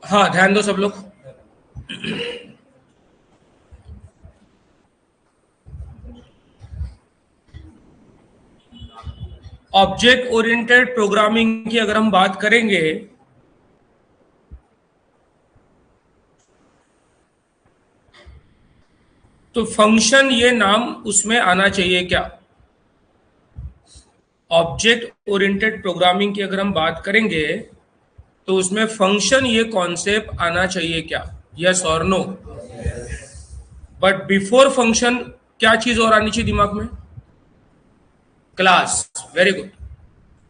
हाँ, ध्यान दो सब लोग। ऑब्जेक्ट ओरिएंटेड प्रोग्रामिंग की अगर हम बात करेंगे तो फंक्शन ये नाम उसमें आना चाहिए क्या? ऑब्जेक्ट ओरिएंटेड प्रोग्रामिंग की अगर हम बात करेंगे तो उसमें फंक्शन ये कॉन्सेप्ट आना चाहिए क्या? यस और नो? बट बिफोर फंक्शन क्या चीज और आनी चाहिए दिमाग में? Class. Very good.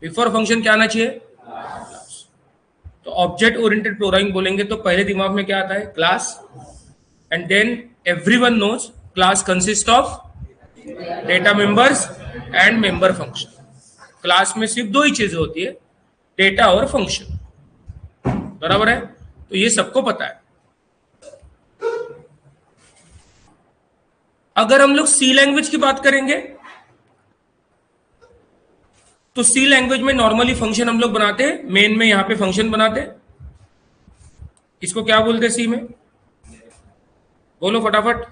Before function क्या आना चाहिए? क्लास। तो ऑब्जेक्ट ओरिएंटेड प्रोग्रामिंग बोलेंगे तो पहले दिमाग में क्या आता है? Class. And then everyone knows class consist of data members and member function. Class में सिर्फ दो ही चीजें होती है, डेटा और फंक्शन। बराबर है? तो ये सबको पता है। अगर हम लोग सी लैंग्वेज की बात करेंगे तो सी लैंग्वेज में नॉर्मली फंक्शन हम लोग बनाते हैं, मेन में यहां पे फंक्शन बनाते हैं। इसको क्या बोलते हैं सी में? बोलो फटाफट।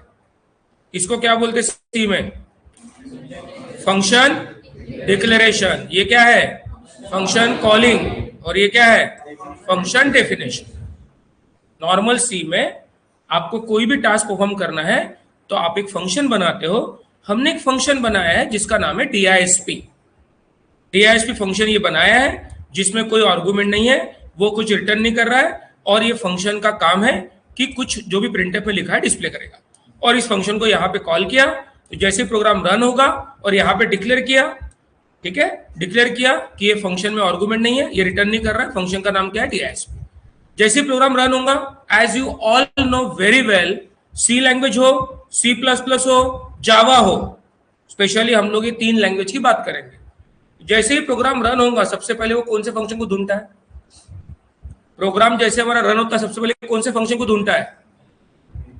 इसको क्या बोलते हैं सी में? Function declaration. ये क्या है? Function calling. और ये क्या है? Function definition. नॉर्मल सी में आपको कोई भी टास्क परफॉर्म करना है तो आप एक फंक्शन बनाते हो। हमने एक फंक्शन बनाया है जिसका नाम है DISP। DISP फंक्शन ये बनाया है जिसमें कोई आर्गुमेंट नहीं है, वो कुछ रिटर्न नहीं कर रहा है, और ये फंक्शन का काम है कि कुछ जो भी प्रिंटफ में लिखा है डिस्प्ले करेगा। और इस फंक्शन को यहाँ पे कॉल किया तो जैसे प्रोग्राम रन होगा और यहाँ पे डिक्लेयर किया, ठीक है, डिक्लेयर किया कि ये फंक्शन में आर्गुमेंट नहीं है, ये रिटर्न नहीं कर रहा है, फंक्शन का नाम क्या है? DISP। जैसे प्रोग्राम रन होगा, as you all know very well, C language हो, C++ हो, जावा हो, स्पेशली हम लोग ये तीन लैंग्वेज की बात करेंगे। जैसे ही प्रोग्राम रन होगा सबसे पहले वो कौन से फंक्शन को ढूंढता है? प्रोग्राम जैसे हमारा रन होता है सबसे पहले कौन से फंक्शन को ढूंढता है?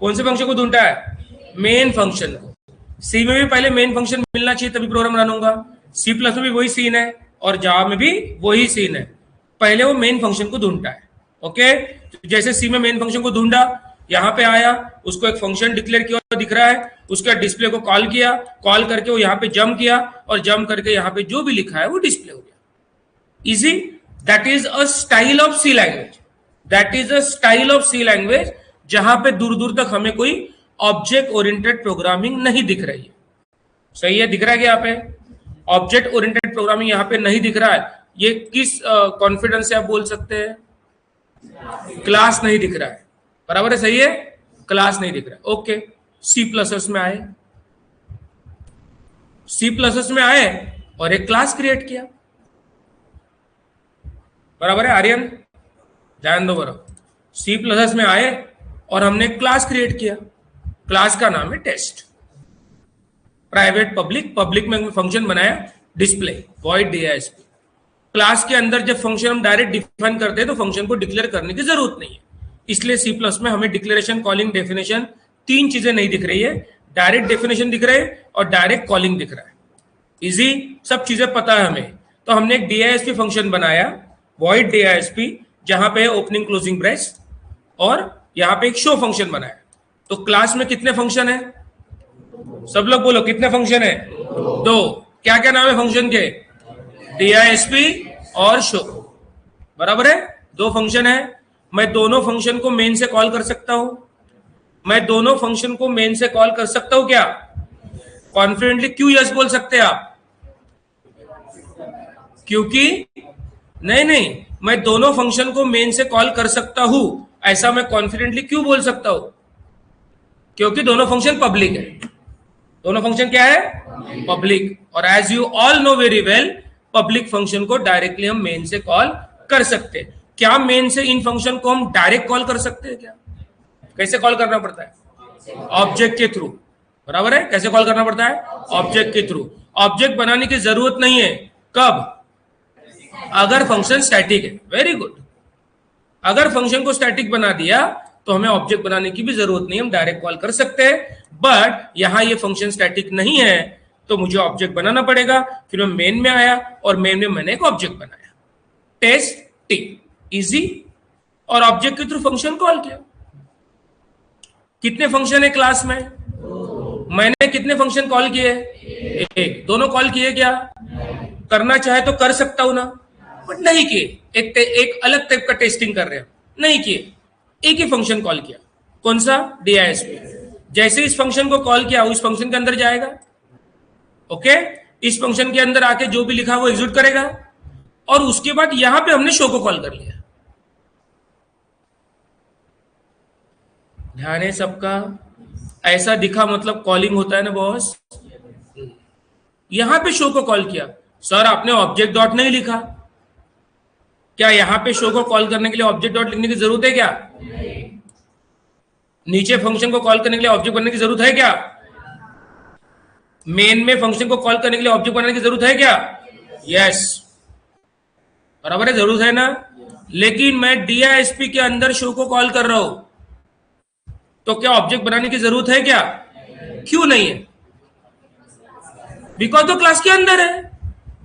कौन से फंक्शन को ढूंढता है? मेन फंक्शन को। सी में भी पहले मेन फंक्शन मिलना चाहिए तभी प्रोग्राम रन होगा। C++ में भी वही सीन है और जावा में भी वही सीन है। पहले वो मेन फंक्शन को ढूंढता है। ओके, तो जैसे सी में मेन फंक्शन को ढूंढा, यहाँ पे आया, उसको एक फंक्शन डिक्लेयर किया दिख रहा है, उसका डिस्प्ले को कॉल किया, कॉल करके वो यहाँ पे जंप किया और जंप करके यहाँ पे जो भी लिखा है वो डिस्प्ले हो गया। Easy. That is a style of C language. That is a style of C language जहां पे दूर दूर तक हमें कोई ऑब्जेक्ट ओरिएंटेड प्रोग्रामिंग नहीं दिख रही है। सही है? दिख रहा है कि यहाँ पे ऑब्जेक्ट ओरिएंटेड प्रोग्रामिंग यहाँ पे नहीं दिख रहा है? ये किस कॉन्फिडेंस से आप बोल सकते हैं? क्लास नहीं दिख रहा है। बराबर है? सही है, क्लास नहीं दिख रहा है। ओके, C++ में आए, C++ में आए और एक क्लास क्रिएट किया। बराबर है आर्यन? ध्यान दो बराबर। C++ में आए और हमने क्लास क्रिएट किया। क्लास का नाम है टेस्ट। प्राइवेट पब्लिक, पब्लिक में फंक्शन बनाया डिस्प्ले वॉइड DISP। क्लास के अंदर जब फंक्शन हम डायरेक्ट डिफाइन करते हैं तो फंक्शन को डिक्लेयर करने की जरूरत नहीं है, इसलिए C++ में हमें डिक्लेरेशन, कॉलिंग, डेफिनेशन तीन चीजें नहीं दिख रही है। डायरेक्ट डेफिनेशन दिख रहा है और डायरेक्ट कॉलिंग दिख रहा है। इजी, सब चीजें पता है हमें। तो हमने एक DISP फंक्शन बनाया, वॉइड DISP, जहां पे ओपनिंग क्लोजिंग ब्रेस, और यहां पे एक शो फंक्शन बनाया। तो क्लास में कितने फंक्शन है? सब लोग बोलो कितने फंक्शन है? दो। क्या क्या नाम है फंक्शन के? DISP और शो। बराबर है? दो फंक्शन है। मैं दोनों फंक्शन को मेन से कॉल कर सकता हूं। मैं दोनों फंक्शन को मेन से कॉल कर सकता हूं क्या? कॉन्फिडेंटली क्यों यस बोल सकते हैं आप? क्योंकि नहीं, मैं दोनों फंक्शन को मेन से कॉल कर सकता हूं, ऐसा मैं कॉन्फिडेंटली क्यों बोल सकता हूं? क्योंकि दोनों फंक्शन पब्लिक है। दोनों फंक्शन क्या है? पब्लिक। और as you all know very well, public function को डायरेक्टली हम मेन से कॉल कर सकते हैं। क्या मेन से इन फंक्शन को हम डायरेक्ट कॉल कर सकते हैं क्या? कैसे कॉल करना पड़ता है? ऑब्जेक्ट के थ्रू। बराबर है? कैसे कॉल करना पड़ता है? ऑब्जेक्ट के थ्रू। ऑब्जेक्ट बनाने की जरूरत नहीं है। कब? अगर फंक्शन स्टैटिक है, वेरी गुड। अगर फंक्शन को स्टैटिक बना दिया तो हमें ऑब्जेक्ट बनाने की भी जरूरत नहीं, हम डायरेक्ट कॉल कर सकते हैं। बट यहां ये फंक्शन स्टैटिक नहीं है तो मुझे ऑब्जेक्ट बनाना पड़ेगा। फिर मैं मेन में आया और मेन में मैंने एक ऑब्जेक्ट बनाया, टेस्ट टी, इजी, और ऑब्जेक्ट के थ्रू फंक्शन कॉल किया। कितने फंक्शन है क्लास में? मैंने कितने फंक्शन कॉल किए? एक। दोनों कॉल किए क्या? करना चाहे तो कर सकता हूं ना, बट नहीं किए। एक अलग टाइप का टेस्टिंग कर रहे हैं, नहीं किए। एक ही फंक्शन कॉल किया, कौन सा? DISP। जैसे इस फंक्शन को कॉल किया उस फंक्शन के अंदर जाएगा, ओके। इस फंक्शन के अंदर आके जो भी लिखा वो एग्जीक्यूट करेगा, और उसके बाद यहां पे हमने शो को कॉल कर लिया। ध्यान है सबका? ऐसा दिखा मतलब कॉलिंग होता है ना बॉस। यहां पे शो को कॉल किया। सर आपने ऑब्जेक्ट डॉट नहीं लिखा, क्या यहां पे शो को कॉल करने के लिए ऑब्जेक्ट डॉट लिखने की जरूरत है क्या? नीचे फंक्शन को कॉल करने के लिए ऑब्जेक्ट बनने की जरूरत है क्या? मेन में फंक्शन को कॉल करने के लिए ऑब्जेक्ट बनाने की जरूरत है क्या? यस, बराबर है, जरूरत है ना। लेकिन मैं DISP के अंदर शो को कॉल कर रहा हूं, तो क्या ऑब्जेक्ट बनाने की जरूरत है क्या? क्यों नहीं है? बिकॉज तो क्लास के अंदर है।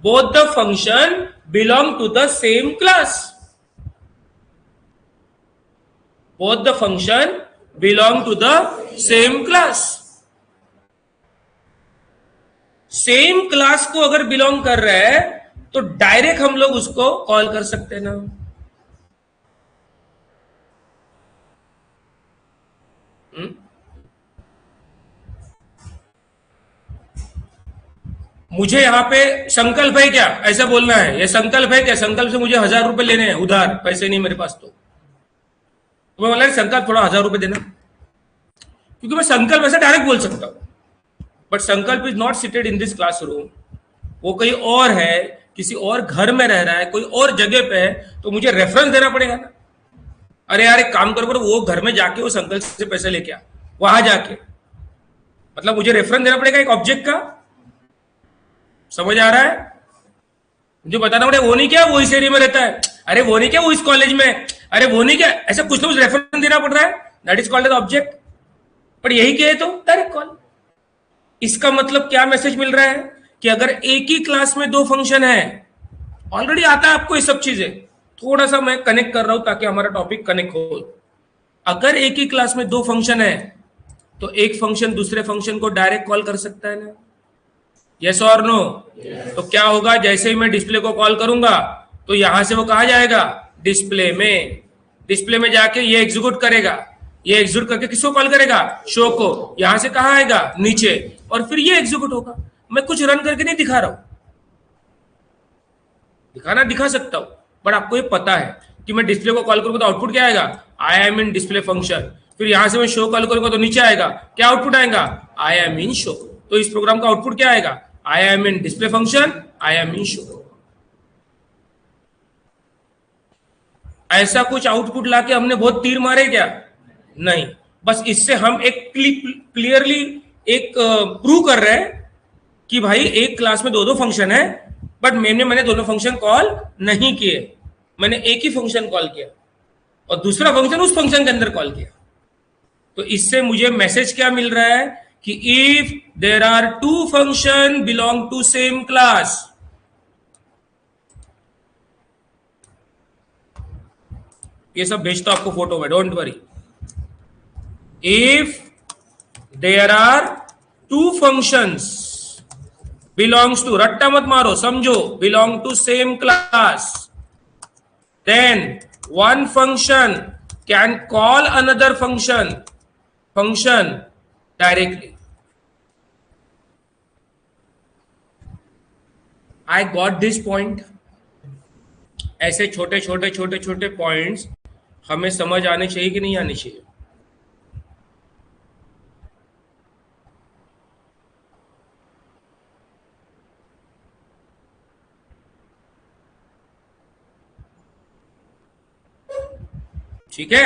Both the function belong to the same class. Both the function belong to the same class. Same class को अगर बिलोंग कर रहा है तो डायरेक्ट हम लोग उसको कॉल कर सकते हैं ना। मुझे यहां पे संकल्प है क्या, ऐसा बोलना है? ये संकल्प है क्या? संकल्प से मुझे 1000 रुपए लेने हैं उधार, पैसे नहीं मेरे पास, तो मैं बोला संकल्प थोड़ा 1000 रुपए देना, क्योंकि मैं संकल्प ऐसा डायरेक्ट बोल सकता हूं। बट संकल्प is not seated in this classroom, वो कहीं और है, किसी और घर में रह रहा है, कोई और जगह पे है, तो मुझे रेफरेंस देना पड़ेगा ना। अरे यार एक काम करो, वो घर में जाके वो संकल्प से पैसे लेके आ, वहां जाके, मतलब मुझे रेफरेंस देना पड़ेगा एक ऑब्जेक्ट का। समझ आ रहा है? मुझे बताना पड़ेगा वो नहीं क्या वो इस एरिया में रहता है, अरे वो नहीं क्या वो इस कॉलेज में, अरे वो नहीं क्या, ऐसा कुछ ना कुछ रेफरेंस देना पड़ रहा है, that is called as object. पर यही क्या है तो डायरेक्ट कॉल। इसका मतलब क्या मैसेज मिल रहा है कि अगर एक ही क्लास में दो फंक्शन है, ऑलरेडी आता है आपको ये सब चीजें, थोड़ा सा मैं कनेक्ट कर रहा हूं ताकि हमारा टॉपिक कनेक्ट हो। अगर एक ही क्लास में दो फंक्शन है तो एक फंक्शन दूसरे फंक्शन को डायरेक्ट कॉल कर सकता है ना, यस और नो? तो क्या होगा, जैसे ही मैं डिस्प्ले को कॉल करूंगा तो यहां से वो कहा जाएगा, डिस्प्ले में। डिस्प्ले में जाके ये एग्जीक्यूट करेगा, ये एग्जीक्यूट करके किसको कॉल करेगा? शो को। यहां से कहा आएगा? नीचे, और फिर ये एग्जीक्यूट होगा। मैं कुछ रन करके नहीं दिखा रहा हूं, दिखाना दिखा सकता हूं, बट आपको ये पता है कि मैं डिस्प्ले को कॉल करूंगा तो आउटपुट क्या आएगा? आई एम इन डिस्प्ले फंक्शन। फिर यहां से मैं शो कॉल करूंगा तो नीचे आएगा, क्या आउटपुट आएगा? आई एम इन शो। तो इस प्रोग्राम का आउटपुट क्या आएगा? आई am in display function, I am in show. ऐसा कुछ आउटपुट लाके हमने बहुत तीर मारे क्या? नहीं, बस इससे हम एक क्लियरली एक प्रूव कर रहे हैं कि भाई एक क्लास में दो दो फंक्शन है, बट मैंने दोनों फंक्शन कॉल नहीं किए, मैंने एक ही फंक्शन कॉल किया और दूसरा फंक्शन उस फंक्शन के अंदर कॉल किया। तो इससे मुझे मैसेज क्या मिल रहा है कि if there are two function belong to same class, ये सब भेजता हूं आपको फोटो में, don't worry. If there are two functions belongs to, रट्टा मत मारो, समझो, belong to same class, then one function can call another function directly. I got this point. ऐसे छोटे छोटे छोटे छोटे पॉइंट्स हमें समझ आने चाहिए कि नहीं आने चाहिए? ठीक है?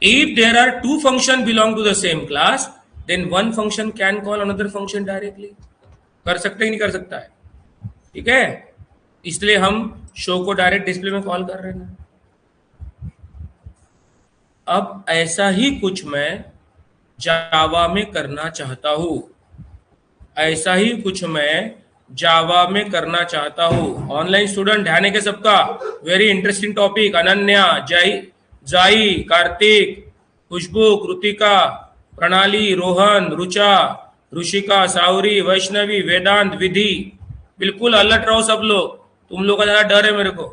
If there are two functions belong to the same class, then one function can call another function directly. कर सकते ही नहीं कर सकता है, ठीक है। इसलिए हम शो को डायरेक्ट डिस्प्ले में कॉल कर रहे हैं। अब ऐसा ही कुछ मैं जावा में करना चाहता हूं, ऐसा ही कुछ मैं जावा में करना चाहता हूं। ऑनलाइन स्टूडेंट ध्यान है के सबका, वेरी इंटरेस्टिंग टॉपिक। अनन्या, जाई, कार्तिक, खुशबू, कृतिका, प्रणाली, रोहन, रुचा, ऋषिका, सावरी, वैष्णवी, वेदांत, विधि, बिल्कुल अलर्ट रहो सब लोग। तुम लोग का ज्यादा डर है मेरे को,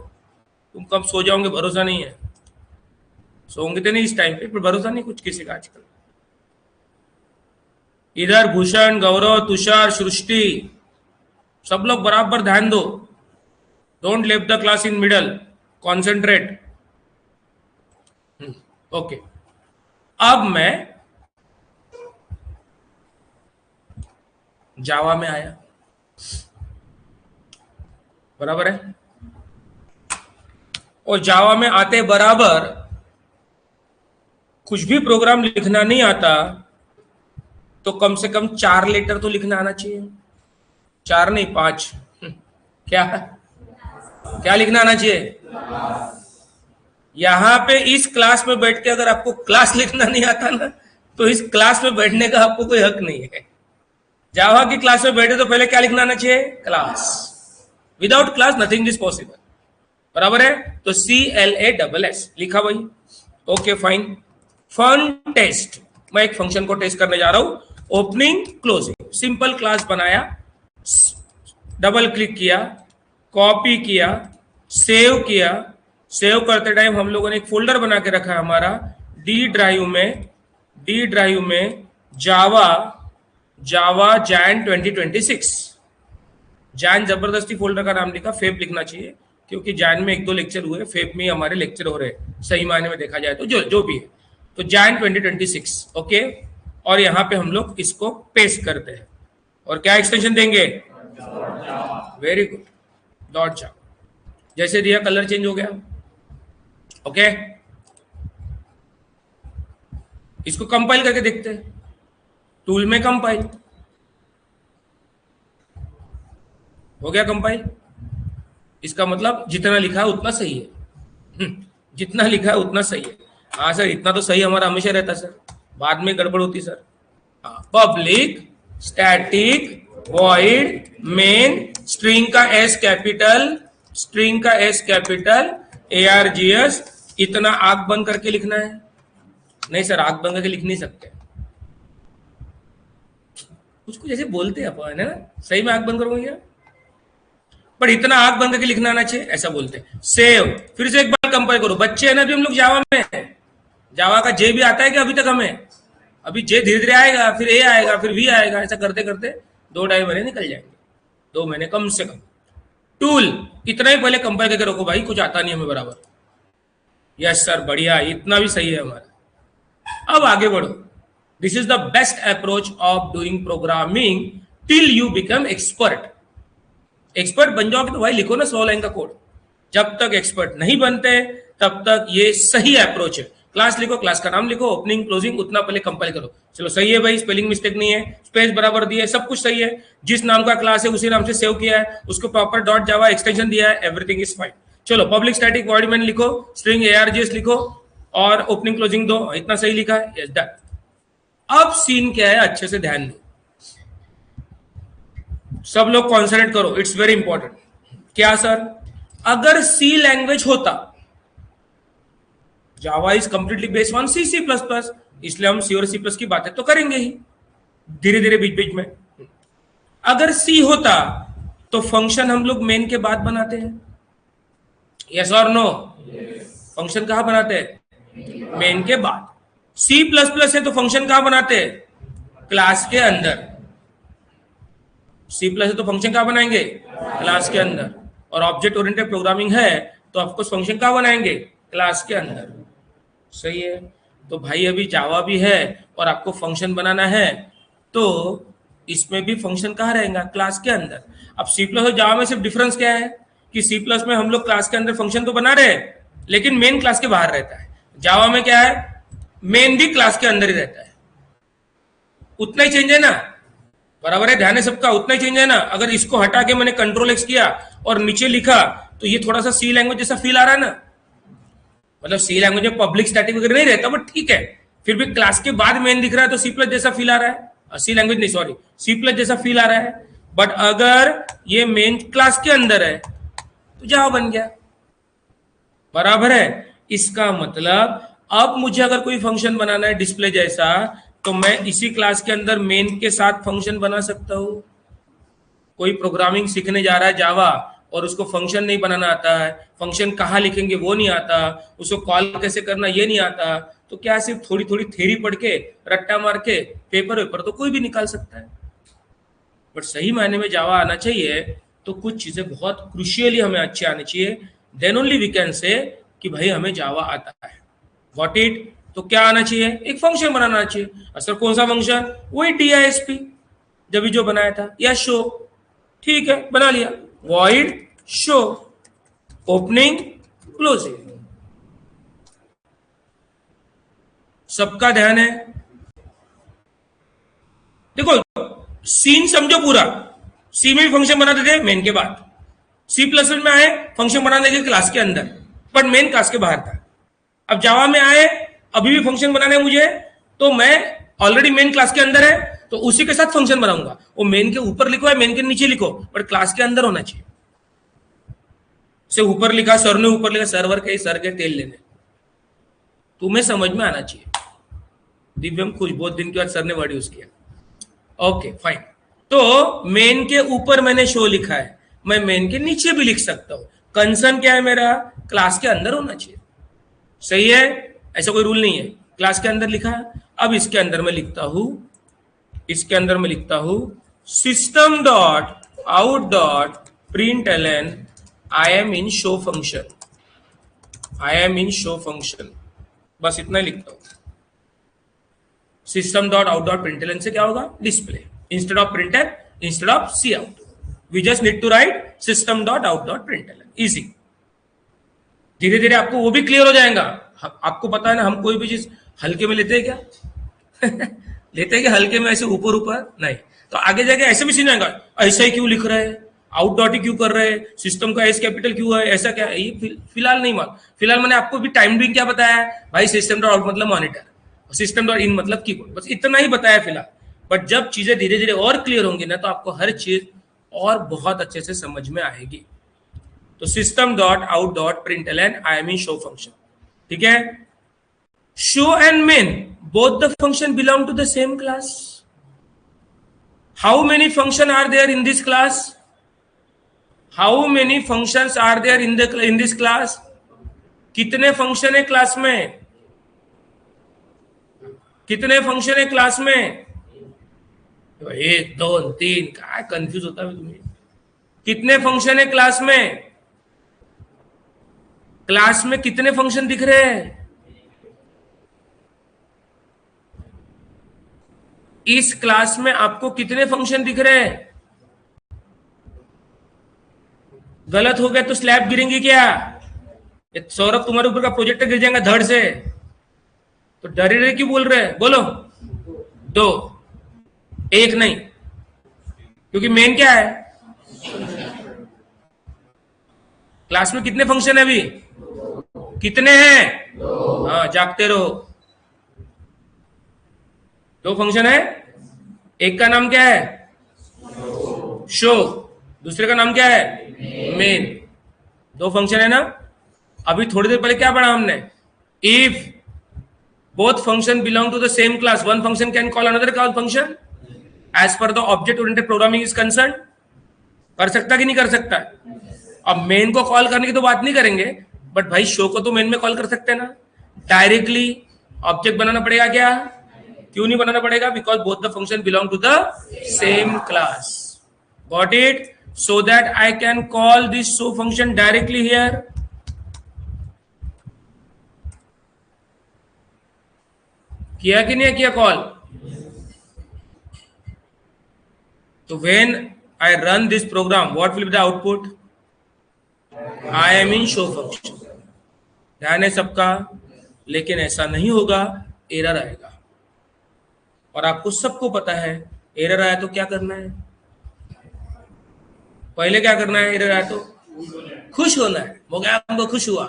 तुम कब सो जाओगे भरोसा नहीं है। सोओगे तो नहीं इस टाइम पे, पर भरोसा नहीं कुछ किसी का आजकल। इधर भूषण, गौरव, तुषार, सृष्टि, सब लोग बराबर ध्यान दो। डोंट लेव the class in middle, concentrate. Okay, अब मैं जावा में आया, बराबर है। और जावा में आते बराबर कुछ भी प्रोग्राम लिखना नहीं आता तो कम से कम 4 लेटर तो लिखना आना चाहिए। 4 नहीं 5। क्या क्या लिखना आना चाहिए? यहां पे इस क्लास में बैठ के अगर आपको क्लास लिखना नहीं आता ना, तो इस क्लास में बैठने का आपको कोई हक नहीं है। जावा की क्लास में बैठे तो पहले क्या लिखना आना चाहिए? Class. Without class nothing is possible, बराबर है। तो CLASS लिखा भाई, ओके फाइन। फन टेस्ट, मैं एक फंक्शन को टेस्ट करने जा रहा हूं। ओपनिंग क्लोजिंग, सिंपल क्लास बनाया, डबल क्लिक किया, कॉपी किया, सेव किया। सेव करते टाइम हम लोगों ने एक फोल्डर बना के रखा है हमारा डी ड्राइव में जावा जैन 2026। जैन जबरदस्ती फोल्डर का नाम लिखा, फेब लिखना चाहिए क्योंकि जैन में 1-2 लेक्चर हुए, फेब में हमारे लेक्चर हो रहे हैं सही मायने में देखा जाए तो, जो भी है। तो जैन 2026, ओके। और यहां पे हम लोग इसको पेस्ट करते हैं और क्या एक्सटेंशन देंगे? वेरी गुड, डॉट जावा। जैसे दिया कलर चेंज हो गया, ओके। इसको कंपाइल करके देखते हैं, टूल में कंपाइल हो गया। कंपाइल, इसका मतलब जितना लिखा है उतना सही है। जितना लिखा है उतना सही है। हाँ सर, इतना तो सही हमारा हमेशा रहता सर, बाद में गड़बड़ होती sir. Public static void main, string का एस कैपिटल ARGS, इतना आंख बंद करके लिखना है। नहीं सर, आंख बंद करके लिख नहीं सकते, कुछ ऐसे बोलते हैं अपन, है ना, सही में आंख बंद करूंगा क्या? पर इतना आंख बंद करके लिखना आना चाहिए, ऐसा बोलते हैं। सेव, फिर से एक बार कंपाइल करो। बच्चे है ना अभी हम लोग जावा में, जावा का जे भी आता है कि अभी तक हमें? अभी जे धीरे धीरे आएगा, फिर ए आएगा, फिर वी आएगा, ऐसा करते करते 2-2.5 महीने निकल जाएंगे, 2 महीने कम से कम। टूल, इतना ही पहले कंपाइल करके रखो भाई, कुछ आता नहीं हमें बराबर। यस सर, बढ़िया, इतना भी सही है हमारा। अब आगे बढ़ो। This is the best approach of doing programming till you become expert. Expert बन जाओगे तो भाई लिखो ना 100 लाइन का कोड। जब तक एक्सपर्ट नहीं बनते तब तक ये सही अप्रोच है। क्लास लिखो, क्लास का नाम लिखो, ओपनिंग क्लोजिंग उतना पहले कंपाइल करो। चलो सही है भाई, स्पेलिंग मिस्टेक नहीं है, स्पेस बराबर दिया है, सब कुछ सही है। जिस नाम का क्लास है उसी नाम से सेव किया है, उसको प्रॉपर डॉट जावा एक्सटेंशन दिया है, एवरीथिंग इज फाइन। चलो पब्लिक स्टैटिक वॉइड मेन लिखो, स्ट्रिंग ARGS लिखो और ओपनिंग क्लोजिंग दो, इतना सही लिखा है, यस डन। अब सीन क्या है, अच्छे से ध्यान दो, सब लोग कॉन्सेंट्रेट करो, इट्स वेरी इंपॉर्टेंट। क्या सर? अगर सी लैंग्वेज होता, Java is completely based on C++, इसलिए हम C और C+ की बातें तो करेंगे ही धीरे धीरे बीच बीच में। अगर C होता तो फंक्शन हम लोग मेन के बाद बनाते हैं, यस और नो? फंक्शन कहां बनाते हैं? मेन के बाद। C++ है तो फंक्शन कहां बनाते हैं? क्लास के अंदर। C+ है तो फंक्शन कहां बनाएंगे? क्लास के अंदर। और ऑब्जेक्ट ओरिएंटेड प्रोग्रामिंग है तो आपको फंक्शन कहां बनाएंगे? क्लास के अंदर। सही है। तो भाई अभी जावा भी है और आपको फंक्शन बनाना है तो इसमें भी फंक्शन कहाँ रहेगा? क्लास के अंदर। अब C+ और जावा में सिर्फ डिफरेंस क्या है कि C+ में हम लोग क्लास के अंदर फंक्शन तो बना रहे हैं लेकिन मेन क्लास के बाहर रहता है। जावा में क्या है? मेन भी क्लास के अंदर ही रहता है। उतना ही चेंज है ना। बराबर है, ध्यान है सबका, उतना ही चेंज है ना। अगर इसको हटा के मैंने कंट्रोल एक्स किया और नीचे लिखा तो ये थोड़ा सा सी लैंग्वेज जैसा फील आ रहा है ना। मतलब सी लैंग्वेज में पब्लिक स्टैटिक वगैरह नहीं रहता, बट ठीक है, फिर भी क्लास के बाद मेन दिख रहा है तो सी प्लस जैसा फील आ रहा है, सी लैंग्वेज नहीं सॉरी, सी प्लस जैसा फील आ रहा है। बट अगर ये मेन क्लास के अंदर है तो जावा बन गया, बराबर है। इसका मतलब अब मुझे अगर कोई फंक्शन बनाना है डिस्प्ले जैसा, तो मैं इसी क्लास के अंदर मेन के साथ फंक्शन बना सकता हूं। कोई प्रोग्रामिंग सीखने जा रहा है जावा और उसको फंक्शन नहीं बनाना आता है, फंक्शन कहाँ लिखेंगे वो नहीं आता, उसको कॉल कैसे करना ये नहीं आता, तो क्या सिर्फ थोड़ी थोड़ी थ्योरी पढ़ के रट्टा मार के पेपर वेपर तो कोई भी निकाल सकता है। बट सही मायने में जावा आना चाहिए तो कुछ चीजें बहुत क्रुशियली हमें अच्छी आनी चाहिए, then only we can say कि भाई हमें जावा आता है। Got it? तो क्या आना चाहिए? एक फंक्शन बनाना चाहिए। असर कौन सा फंक्शन? वही DISP जब भी जो बनाया था, या शो, ठीक है बना लिया, void show ओपनिंग क्लोजिंग। सबका ध्यान है? देखो सीन समझो पूरा, सी में भी फंक्शन बनाते थे मेन के बाद, सी प्लस में आए फंक्शन बनाने के क्लास के अंदर, बट मेन क्लास के बाहर था। अब जावा में आए अभी भी फंक्शन बनाने मुझे, तो मैं ऑलरेडी मेन क्लास के अंदर है तो उसी के साथ फंक्शन बनाऊंगा। वो मेन के ऊपर लिखो या मेन के नीचे लिखो, बट क्लास के अंदर होना चाहिए। से ऊपर लिखा, सर ने ऊपर लिखा, सर्वर के सर के तेल लेने, तुम्हें समझ में आना चाहिए। दिव्यम खुश, बहुत दिन के बाद सर ने वर्ड यूज किया, ओके फाइन। तो मेन के ऊपर मैंने शो लिखा है, मैं मेन के नीचे भी लिख सकता हूं। कंसर्न क्या है मेरा? क्लास के अंदर होना चाहिए, सही है, ऐसा कोई रूल नहीं है। क्लास के अंदर लिखा है, अब इसके अंदर मैं लिखता हूं, इसके अंदर मैं लिखता हूं system dot out dot println I am in show function, I am in show function, बस इतना ही लिखता हूं। System dot out dot println से क्या होगा? Display, instead of printer, instead of C out, we just need to write system dot out dot println, easy. धीरे धीरे आपको वो भी क्लियर हो जाएगा। आपको पता है ना, हम कोई भी चीज हल्के में लेते हैं क्या? लेते हैं कि हल्के में ऐसे ऊपर ऊपर नहीं, तो आगे जाके ऐसे भी सीन आएगा, ऐसा ही क्यों लिख रहे हैं, आउट डॉट ही क्यों कर रहे हैं, सिस्टम का एस कैपिटल क्यों है, ऐसा क्या है, ये फिलहाल नहीं मालूम। फिलहाल मैंने आपको भी टाइम बिंग क्या बताया भाई, सिस्टम डॉट आउट मतलब मॉनिटर, सिस्टम डॉट इन मतलब कीबोर्ड, बस इतना ही बताया फिलहाल। बट जब चीजें धीरे धीरे और क्लियर होंगी ना, तो आपको हर चीज और बहुत अच्छे से समझ में आएगी। तो system dot out dot println I am in show function, ठीक है। Show and main both the function belong to the same class. How many functions are there in this class? How many functions are there in this class? कितने function है class में? कितने function है class में? 1 2 3, क्या confuse होता है तुम्हें? कितने फंक्शन है क्लास में? क्लास में कितने फंक्शन दिख रहे हैं? इस क्लास में आपको कितने फंक्शन दिख रहे हैं? गलत हो गया तो स्लैब गिरेंगी क्या? सौरभ तुम्हारे ऊपर का प्रोजेक्टर गिर जाएगा धड़ से, तो डरे डरे क्यों बोल रहे हैं? बोलो 2, 1 नहीं, क्योंकि मेन क्या है? क्लास में कितने फंक्शन है अभी? कितने हैं? हाँ, जागते रहो। 2 फंक्शन है, एक का नाम क्या है? शो, दूसरे का नाम क्या है? मेन। 2 फंक्शन है ना। अभी थोड़ी देर पहले क्या पढ़ा हमने? If both function belong to the same class, one function can call another call function as पर the object oriented programming is concern. कर सकता कि नहीं कर सकता? अब मेन को कॉल करने की तो बात नहीं करेंगे, बट भाई शो को तो मेन में कॉल कर सकते हैं ना। डायरेक्टली ऑब्जेक्ट बनाना पड़ेगा क्या? क्यों नहीं बनाना पड़ेगा? Because both the function belong to the same class. Got it? So that I can call this show function directly here. किया कि नहीं किया कॉल? तो when I run this program, what will be the output? I am in show function. ध्यान है सबका? लेकिन ऐसा नहीं होगा, एरर आएगा। और आपको सबको पता है एरर आया तो क्या करना है? पहले क्या करना है? एरर आया तो खुश होना है। मोगैम्बो खुश हुआ।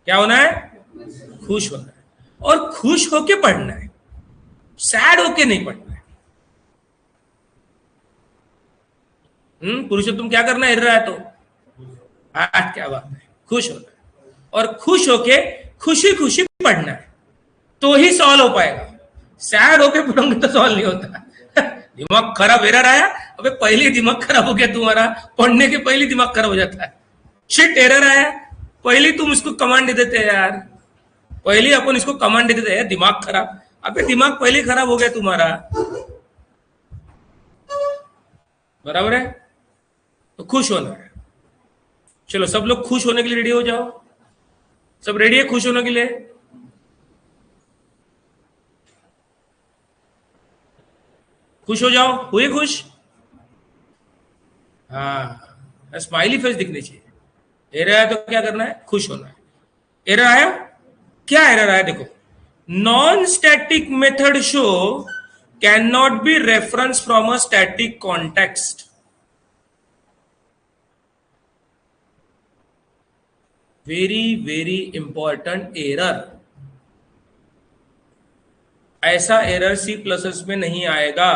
क्या होना है? खुश होना है। और खुश होके पढ़ना है, सैड होके नहीं पढ़ना है। पुरुषोत्तम क्या करना है? एरर आया तो क्या बात है, खुश होना है और खुश होके खुशी खुशी पढ़ना है, तो ही सॉल्व हो पाएगा। सैड होके पढ़ोगे तो सॉल्व नहीं होता। दिमाग खराब, एरर आया, अबे पहले दिमाग खराब हो गया तुम्हारा, पढ़ने के पहले दिमाग खराब हो जाता है। शिट, एरर आया, पहले तुम इसको कमांड दे देते यार, पहले अपन इसको कमांड दे देते हैं दिमाग खराब। अबे दिमाग पहले खराब हो गया तुम्हारा, बराबर है? तो खुश होना है। चलो सब लोग खुश होने के लिए रेडी हो जाओ। सब रेडी है खुश होने के लिए? खुश हो जाओ, हुए खुश? हाँ, स्माइली फेस दिखनी चाहिए। एरर आया तो क्या करना है? खुश होना है। एरर आया, क्या एरर आया देखो, non static method show can not be reference from a static context. Very very important error. ऐसा एरर सी प्लस में नहीं आएगा,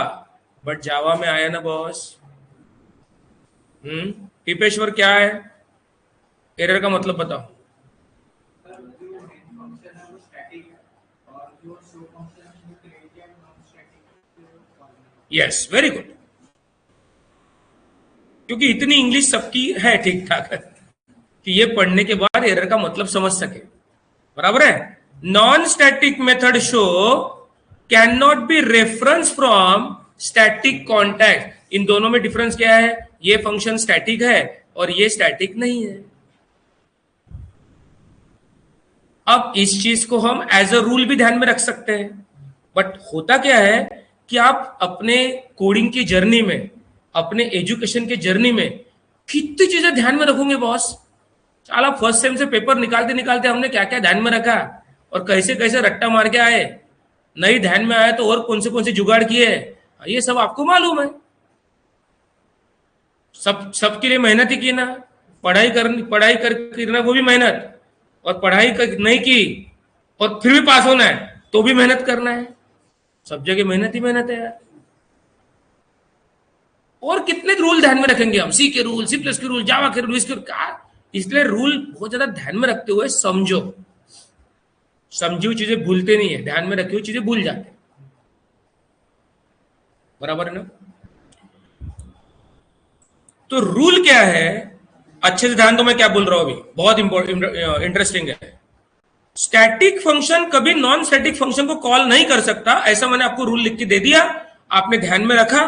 बट जावा में आया ना बॉस। टिपेश्वर क्या है एरर का मतलब बताओ? Yes, very good. क्योंकि इतनी इंग्लिश सबकी है ठीक ठाक कि ये पढ़ने के बाद एरर का मतलब समझ सके, बराबर है? Non static method show can not be reference from static context. इन दोनों में डिफरेंस क्या है? ये फंक्शन स्टैटिक है और ये स्टैटिक नहीं है। अब इस चीज को हम एज अ रूल भी ध्यान में रख सकते हैं, बट होता क्या है कि आप अपने कोडिंग की जर्नी में, अपने एजुकेशन के जर्नी में कितनी चीजें ध्यान में रखोगे बॉस। साला फर्स्ट सेम से पेपर निकालते निकालते हमने क्या क्या ध्यान में रखा और कैसे कैसे रट्टा मार के आए, नहीं ध्यान में आया तो और कौन से जुगाड़ किए, ये सब आपको मालूम है। सबके लिए मेहनत ही की ना, पढ़ाई करना वो भी मेहनत, और पढ़ाई नहीं की और फिर भी पास होना है तो भी मेहनत करना है। सब जगह मेहनत ही मेहनत है यार। और कितने रूल ध्यान में रखेंगे हम? सी के रूल, सी प्लस के रूल, जावा के रूल, इसके क्या? इसलिए रूल बहुत ज्यादा ध्यान में रखते हुए समझो। समझी हुई चीजें भूलते नहीं है, ध्यान में रखी हुई चीजें भूल जाते, बराबर है ना? तो रूल क्या है, अच्छे से ध्यान दो मैं क्या बोल रहा हूं अभी, बहुत इंटरेस्टिंग है। स्टैटिक फंक्शन कभी नॉन स्टैटिक फंक्शन को कॉल नहीं कर सकता, ऐसा मैंने आपको रूल लिख के दे दिया, आपने ध्यान में रखा,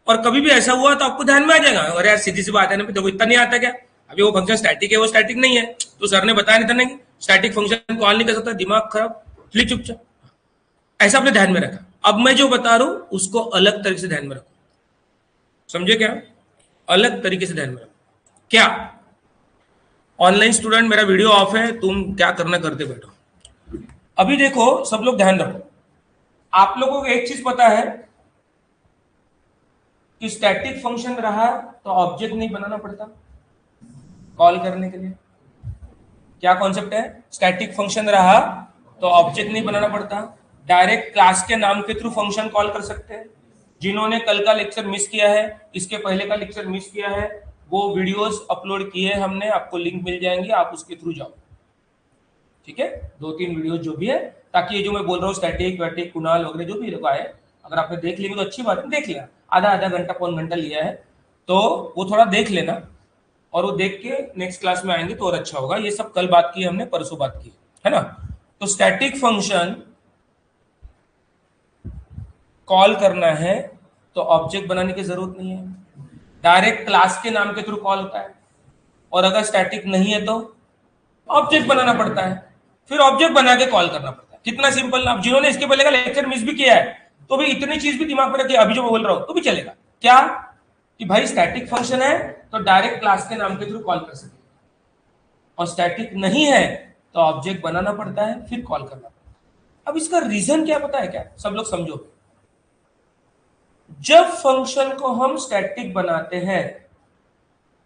और कभी भी ऐसा हुआ तो आपको ध्यान में आ जाएगा। और यार सीधी सी बात है ना, देखो इतना नहीं आता क्या? अभी वो फंक्शन स्टैटिक है, वो स्टैटिक नहीं है, तो सर ने बताया नहीं था नहीं स्टैटिक फंक्शन कॉल नहीं कर सकता, दिमाग खराब, लिख चुपचाप। ऐसा आपने ध्यान में रखा। अब मैं जो बता रहा हूं उसको अलग तरीके से ध्यान में रखो, समझे क्या? अलग तरीके से ध्यान में रखो। क्या? ऑनलाइन स्टूडेंट, मेरा वीडियो ऑफ है, तुम क्या करना करते बैठो। अभी देखो सब लोग ध्यान रखो, आप लोगों को एक चीज पता है कि स्टैटिक फंक्शन रहा तो ऑब्जेक्ट नहीं बनाना पड़ता कॉल करने के लिए। क्या कॉन्सेप्ट है? स्टैटिक फंक्शन रहा तो ऑब्जेक्ट नहीं बनाना पड़ता, डायरेक्ट क्लास के नाम के थ्रू फंक्शन कॉल कर सकते हैं। जिन्होंने कल का लेक्चर मिस किया है, इसके पहले का लेक्चर मिस किया है, वो वीडियोस अपलोड किए हमने, आपको लिंक मिल जाएंगे, आप उसके थ्रू जाओ, ठीक है? 2-3 वीडियो जो भी है, ताकि ये जो मैं बोल रहा हूँ स्टैटिक वैटिक कुणाल वगैरह जो भी लोग आए, अगर आपने देख लेंगे तो अच्छी बात है, देख लिया, आधा घंटा पौन घंटा लिया है तो वो थोड़ा देख लेना, और वो देख के नेक्स्ट क्लास में आएंगे तो और अच्छा होगा। ये सब कल बात की हमने, परसों बात की है ना? तो स्टैटिक फंक्शन कॉल करना है तो ऑब्जेक्ट बनाने की जरूरत नहीं है, डायरेक्ट क्लास के नाम के थ्रू कॉल होता है। और अगर स्टैटिक नहीं है तो ऑब्जेक्ट बनाना पड़ता है, फिर ऑब्जेक्ट बना के कॉल करना पड़ता है। कितना सिंपल। अब जिन्होंने इसके पहले का लेक्चर मिस भी किया है तो भी इतनी चीज भी दिमाग में रखिए, अभी जो मैं बोल रहा हूं तो भी चलेगा। क्या कि भाई स्टैटिक फंक्शन है तो डायरेक्ट क्लास के नाम के थ्रू कॉल कर सकते, और स्टैटिक नहीं है तो ऑब्जेक्ट बनाना पड़ता है, फिर कॉल करना पड़ता है। अब इसका रीजन क्या पता है क्या? सब लोग समझो। जब फंक्शन को हम स्टैटिक बनाते हैं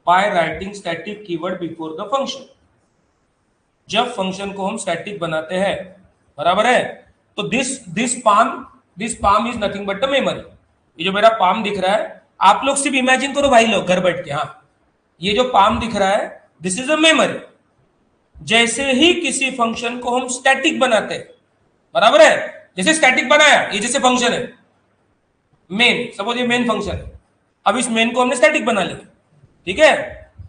by writing static keyword before the function, जब फंक्शन को हम स्टैटिक बनाते हैं, बराबर है, तो this palm is nothing but the memory. ये जो मेरा पाम दिख रहा है, आप लोग सिर्फ इमेजिन करो भाई लोग घर बैठ के, हाँ, ये जो पाम दिख रहा है दिस इज अ मेमोरी। जैसे ही किसी फंक्शन को हम स्टैटिक बनाते हैं, बराबर है, जैसे स्टैटिक बनाया, ये जैसे फंक्शन है मेन, सपोज ये मेन फंक्शन है, अब इस मेन को हमने स्टैटिक बना लिया, ठीक है।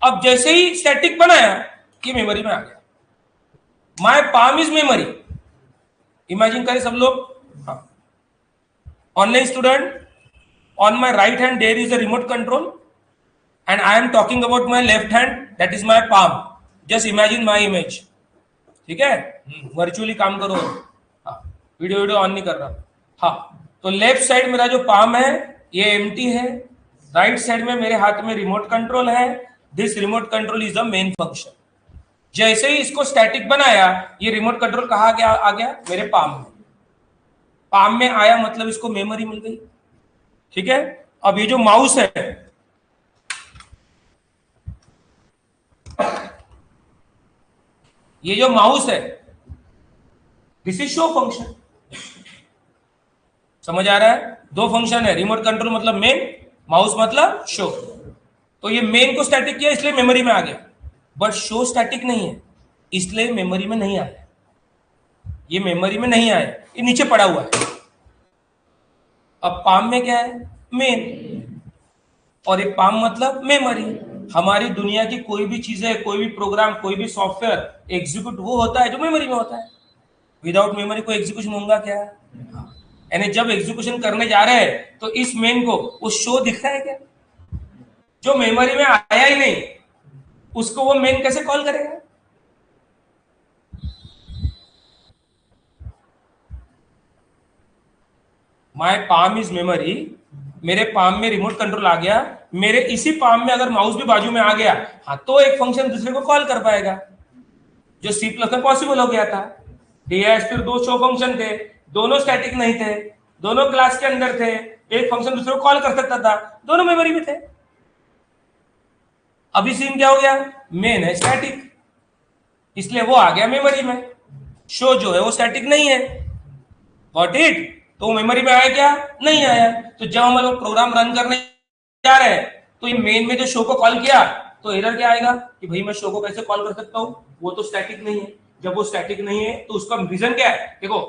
अब जैसे ही स्टैटिक बनाया ये मेमोरी में आ गया, my palm is memory. Imagine करें सब लोग, online student, on my right hand there is a remote control and I am talking about my left hand, that is my palm. Just imagine my image, ठीक है, virtually काम करो, हाँ, video on नहीं कर रहा, हाँ। तो लेफ्ट साइड मेरा जो पाम है ये एम्प्टी है, राइट साइड में मेरे हाथ में रिमोट कंट्रोल है, this remote control is the main function. जैसे ही इसको स्टैटिक बनाया, ये रिमोट कंट्रोल कहाँ गया, आ गया मेरे पाम में, पाम में आया मतलब इसको मेमोरी मिल गई, ठीक है। अब ये जो माउस है, ये जो माउस है दिस इज शो फंक्शन, समझ आ रहा है, दो फंक्शन है, रिमोट कंट्रोल मतलब मेन, माउस मतलब शो। तो ये मेन को स्टैटिक किया इसलिए मेमोरी में आ गया, बट शो स्टैटिक नहीं है इसलिए मेमोरी में नहीं आया, ये मेमोरी में नहीं आया, ये नीचे पड़ा हुआ है। अब पाम में क्या है, मेन, और एक पाम मतलब मेमोरी। हमारी दुनिया की कोई भी चीजें, कोई भी प्रोग्राम, कोई भी सॉफ्टवेयर एग्जीक्यूट वो होता है जो मेमोरी में होता है, विदाउट मेमोरी को एग्जीक्यूशन होगा क्या, यानी जब एग्जीक्यूशन करने जा रहे हैं तो इस मेन को वो शो दिख रहा है क्या, जो मेमोरी में आया ही नहीं उसको वो मेन कैसे कॉल करेगा। माय पाम इज मेमोरी, मेरे पाम में रिमोट कंट्रोल आ गया, मेरे इसी पाम में अगर माउस भी बाजू में आ गया, हाँ, तो एक फंक्शन दूसरे को कॉल कर पाएगा, जो सी प्लस में पॉसिबल हो गया था। डीएस फिर दो शो फंक्शन थे, दोनों स्टैटिक नहीं थे, दोनों क्लास के अंदर थे, एक फंक्शन दूसरे को कॉल कर सकता था, दोनों मेमोरी में थे। अभी सीन क्या हो गया, मेन है स्टैटिक इसलिए वो आ गया मेमोरी में, शो जो है वो स्टैटिक नहीं है, गॉट इट। तो मेमोरी में आया क्या, नहीं आया। तो जब हम लोग प्रोग्राम रन करने जा रहे हैं तो ये मेन में जो शो को कॉल किया तो एरर क्या आएगा कि भाई मैं शो को कैसे कॉल कर सकता हूं, वो तो स्टैटिक नहीं है। जब वो स्टैटिक नहीं है तो उसका रीजन क्या है, देखो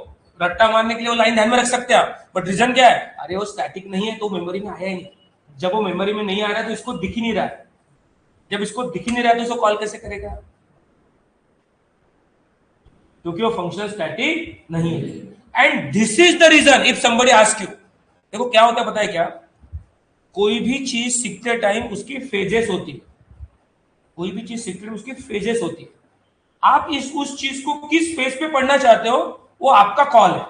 रट्टा मारने के लिए वो लाइन ध्यान में रख सकते हैं आप, बट रीजन क्या है, अरे वो स्टैटिक नहीं है तो मेमोरी में आया ही नहीं। जब वो मेमोरी में नहीं आ रहा है तो इसको दिख ही नहीं रहा है, जब इसको दिख ही नहीं रहा है तो इसको कॉल कैसे करेगा, क्योंकि वो फंक्शनल स्टैटिक नहीं है। And this is the reason if somebody ask you, देखो क्या होता है पता है क्या, कोई भी चीज सीखते टाइम उसकी फेजेस होती है, कोई भी चीज सीखते टाइम उसकी फेजेस होती है। आप उस चीज को किस फेज पे पढ़ना चाहते हो वो आपका कॉल है।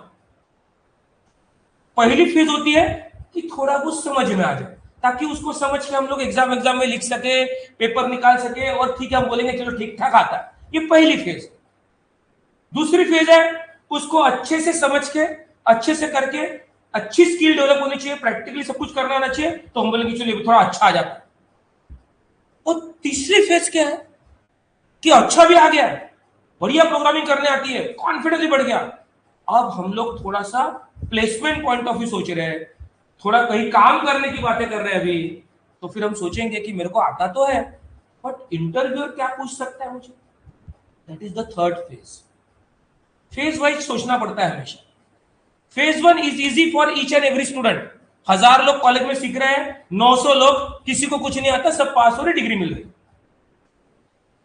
पहली फेज होती है कि थोड़ा बहुत समझ में आ जाए, ताकि उसको समझ के हम लोग एग्जाम में लिख सके, पेपर निकाल सके और ठीक है हम बोलेंगे चलो ठीक ठाक आता है, ये पहली फेज। दूसरी फेज है उसको अच्छे से समझ के, अच्छे से करके, अच्छी स्किल डेवलप होनी चाहिए, प्रैक्टिकली सब कुछ करना आना चाहिए, तो हम बोलेंगे चलिए थोड़ा अच्छा आ जाता है। और तीसरी फेज क्या है कि अच्छा भी आ गया, बढ़िया प्रोग्रामिंग करने आती है, कॉन्फिडेंस भी बढ़ गया, अब हम लोग थोड़ा सा प्लेसमेंट पॉइंट ऑफ व्यू सोच रहे हैं, थोड़ा कहीं काम करने की बातें कर रहे हैं अभी, तो फिर हम सोचेंगे कि मेरे को आता तो है बट इंटरव्यूअर क्या पूछ सकता है मुझे, that is the third phase. Phase wise सोचना पड़ता है हमेशा। Phase 1 is easy for each and every student, 1000 लोग कॉलेज में सीख रहे हैं, 900 लोग किसी को कुछ नहीं आता, सब पास हो रहे, डिग्री मिल रही।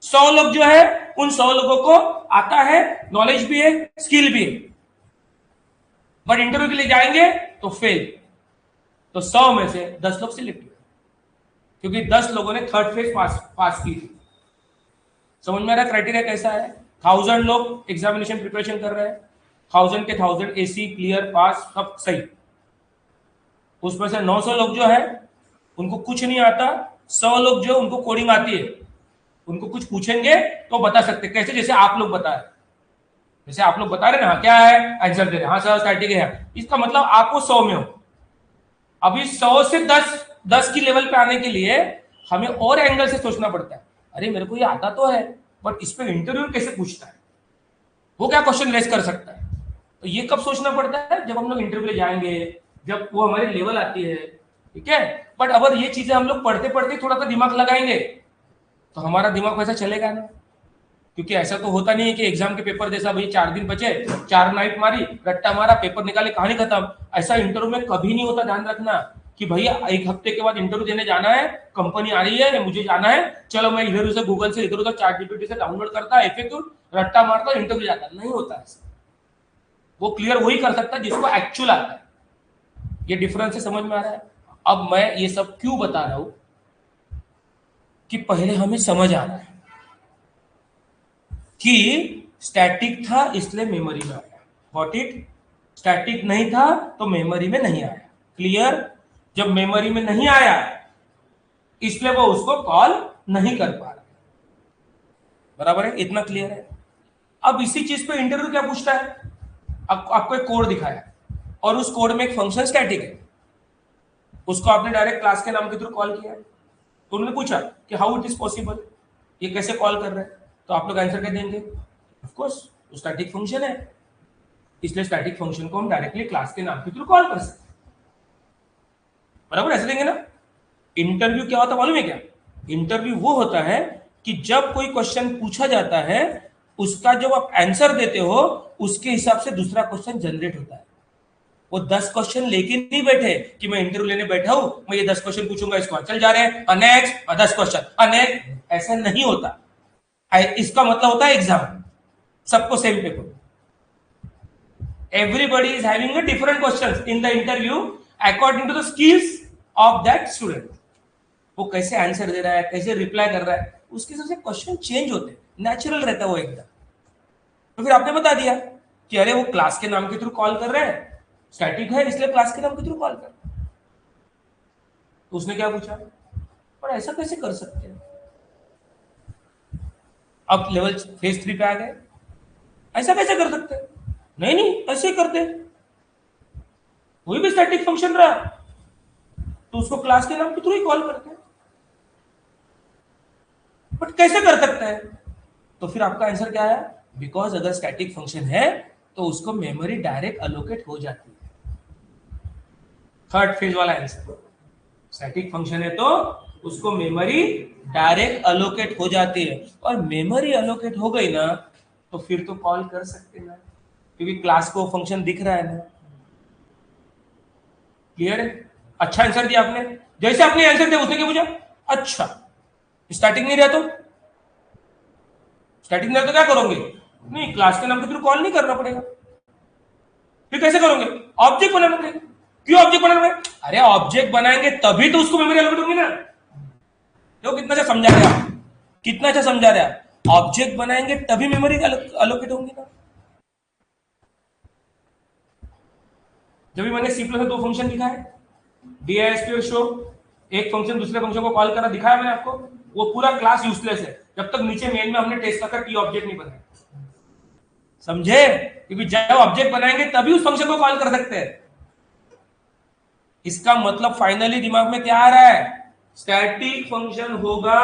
100 लोग जो है उन 100 लोगों को आता है, नॉलेज भी है, स्किल भी है, बट इंटरव्यू के लिए जाएंगे तो फेल। तो 100 में से 10 लोग सिलेक्ट हुए क्योंकि 10 लोगों ने थर्ड फेज पास की थी। समझ में आ रहा क्राइटेरिया कैसा है। 1000 लोग एग्जामिनेशन प्रिपरेशन कर रहे हैं, 1000 के 1000 एसी क्लियर पास सब सही, उसमें से 900 लोग जो है उनको कुछ नहीं आता, 100 लोग जो उनको कोडिंग आती है, उनको कुछ पूछेंगे तो बता सकते, कैसे, जैसे आप लोग बता रहे, जैसे आप लोग बता रहे ना क्या है आंसर दे रहे, हाँ सर स्टैटिक है, इसका मतलब आप वो 100 में हो, अभी 100 से 10 की लेवल पे आने के लिए हमें और एंगल से सोचना पड़ता है। अरे मेरे को ये आता तो है, बट इस पे इंटरव्यू कैसे पूछता है, वो क्या क्वेश्चन रेस कर सकता है। तो ये कब सोचना पड़ता है, जब हम लोग इंटरव्यू ले जाएंगे, जब वो हमारी लेवल आती है, ठीक है। बट अगर ये चीजें हम लोग पढ़ते पढ़ते थोड़ा सा दिमाग लगाएंगे तो हमारा दिमाग वैसा चलेगा ना। क्योंकि ऐसा तो होता नहीं है कि एग्जाम के पेपर जैसा भाई 4 दिन बचे, 4 नाइट मारी, रट्टा मारा, पेपर निकाले, कहानी खत्म। ऐसा इंटरव्यू में कभी नहीं होता। ध्यान रखना कि भैया 1 हफ्ते के बाद इंटरव्यू देने जाना है, कंपनी आ रही है, मुझे जाना है, चलो मैं इधर उधर गूगल से इधर उधर चैट जीपीटी से डाउनलोड करता है, FAQ रट्टा मारता, इंटरव्यू जाता, नहीं होता ऐसा। वो क्लियर वही कर सकता है जिसको एक्चुअल आता है। ये डिफरेंस समझ में आ रहा है। अब मैं ये सब क्यों बता रहा हूं कि पहले हमें समझ आ रहा है कि स्टैटिक था इसलिए मेमोरी में आया, गॉट इट। स्टैटिक नहीं था तो मेमोरी में नहीं आया, क्लियर। जब मेमोरी में नहीं आया इसलिए वो उसको कॉल नहीं कर पा रहा, बराबर है, इतना क्लियर है। अब इसी चीज पे इंटरव्यू क्या पूछता है, आपको एक कोड दिखाया और उस कोड में एक फंक्शन स्टैटिक है, उसको आपने डायरेक्ट क्लास के नाम के थ्रू कॉल किया, तो उन्होंने पूछा कि हाउ इट इज पॉसिबल, ये कैसे कॉल कर रहे हैं, तो आप लोग आंसर क्या देंगे, ऑफ कोर्स स्टैटिक फंक्शन है, इसलिए स्टैटिक फंक्शन को हम डायरेक्टली क्लास के नाम के थ्रू कॉल कर सकते हैं, बराबर, ऐसे देंगे ना। इंटरव्यू क्या होता है मालूम है क्या, इंटरव्यू वो होता है कि जब कोई क्वेश्चन पूछा जाता है उसका जब आप आंसर देते हो उसके हिसाब से दूसरा क्वेश्चन जनरेट होता है। वो 10 क्वेश्चन लेके नहीं बैठे कि मैं इंटरव्यू लेने बैठा हूं, मैं ये 10 क्वेश्चन पूछूंगा, इसको चल जा रहे हैं नेक्स्ट 10 क्वेश्चन नेक्स्ट, ऐसा नहीं होता। इसका मतलब होता है एग्जाम, सबको same paper, everybody is having a different questions in the interview according to the skills of that student। वो कैसे आंसर दे रहा है, कैसे रिप्लाई कर रहा है, उसके हिसाब से क्वेश्चन चेंज होते हैं, नेचुरल रहता है वो एकदम। तो फिर आपने बता दिया कि अरे वो क्लास के नाम के थ्रू कॉल कर रहे हैं, स्टैटिक है इसलिए क्लास के नाम के थ्रू कॉल कर। तो उसने क्या पूछा, पर ऐसा कैसे कर सकते हैं। अब लेवल फेज 3 पे आ गए, ऐसा कैसे कर सकते हैं, नहीं नहीं ऐसे ही करते, वही भी स्टैटिक फंक्शन रहा तो उसको क्लास के नाम के थ्रू ही कॉल करते हैं, बट कैसे कर सकता है। तो फिर आपका आंसर क्या है, बिकॉज अगर स्टैटिक फंक्शन है तो उसको मेमोरी डायरेक्ट अलोकेट हो जाती है। थर्ड फेज वाला आंसर, स्टैटिक फंक्शन है तो उसको मेमोरी डायरेक्ट अलोकेट हो जाती है, और मेमोरी अलोकेट हो गई ना तो फिर तो कॉल कर सकते ना, क्योंकि क्लास को फंक्शन दिख रहा है ना। क्लियर है, अच्छा आंसर दिया आपने। जैसे आपने आंसर दिया उसने क्या पूछा, अच्छा स्टैटिक नहीं रहा तो, स्टैटिक नहीं रहा तो क्या करोगे, नहीं क्लास के नाम के थ्रू कॉल नहीं करना पड़ेगा, फिर कैसे करोगे, ऑब्जेक्ट बनाना पड़ेगा। क्यों ऑब्जेक्ट बनाना पड़ेगा, अरे ऑब्जेक्ट बनाएंगे तभी तो उसको मेमोरी अलोकेट होगी ना। देखो कितना अच्छा समझा रहे आप, कितना अच्छा समझा रहे आप, ऑब्जेक्ट बनाएंगे तभी मेमोरी अलोकेट होंगी ना। जब भी मैंने C+ में 2 फंक्शन लिखा है, DISP और शो, एक फंक्शन दूसरे फंक्शन को कॉल करना दिखाया मैंने आपको, वो पूरा क्लास यूजलेस है जब तक नीचे मेन में हमने टेस्ट का T ऑब्जेक्ट नहीं बनाया, समझे, क्योंकि जब ऑब्जेक्ट बनाएंगे तभी उस फंक्शन को कॉल कर सकते हैं। इसका मतलब फाइनली दिमाग में क्या आ रहा है, स्टैटिक फंक्शन होगा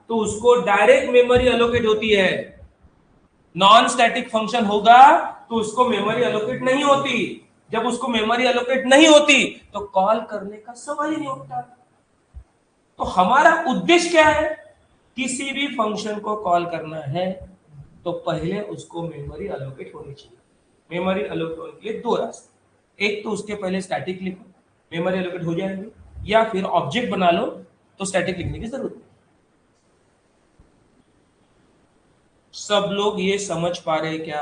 तो उसको डायरेक्ट मेमोरी अलोकेट होती है, नॉन स्टैटिक फंक्शन होगा तो उसको मेमोरी अलोकेट नहीं होती। जब उसको मेमोरी अलोकेट नहीं होती तो कॉल करने का सवाल ही नहीं उठता। तो हमारा उद्देश्य क्या है, किसी भी फंक्शन को कॉल करना है तो पहले उसको मेमोरी अलोकेट होनी चाहिए। मेमोरी अलोकेट होने के लिए 2 रास्ते, एक तो उसके पहले स्टैटिक लिखो, मेमोरी अलोकेट हो जाएंगे, या फिर ऑब्जेक्ट बना लो तो स्टैटिक लिखने की जरूरत नहीं। सब लोग ये समझ पा रहे क्या,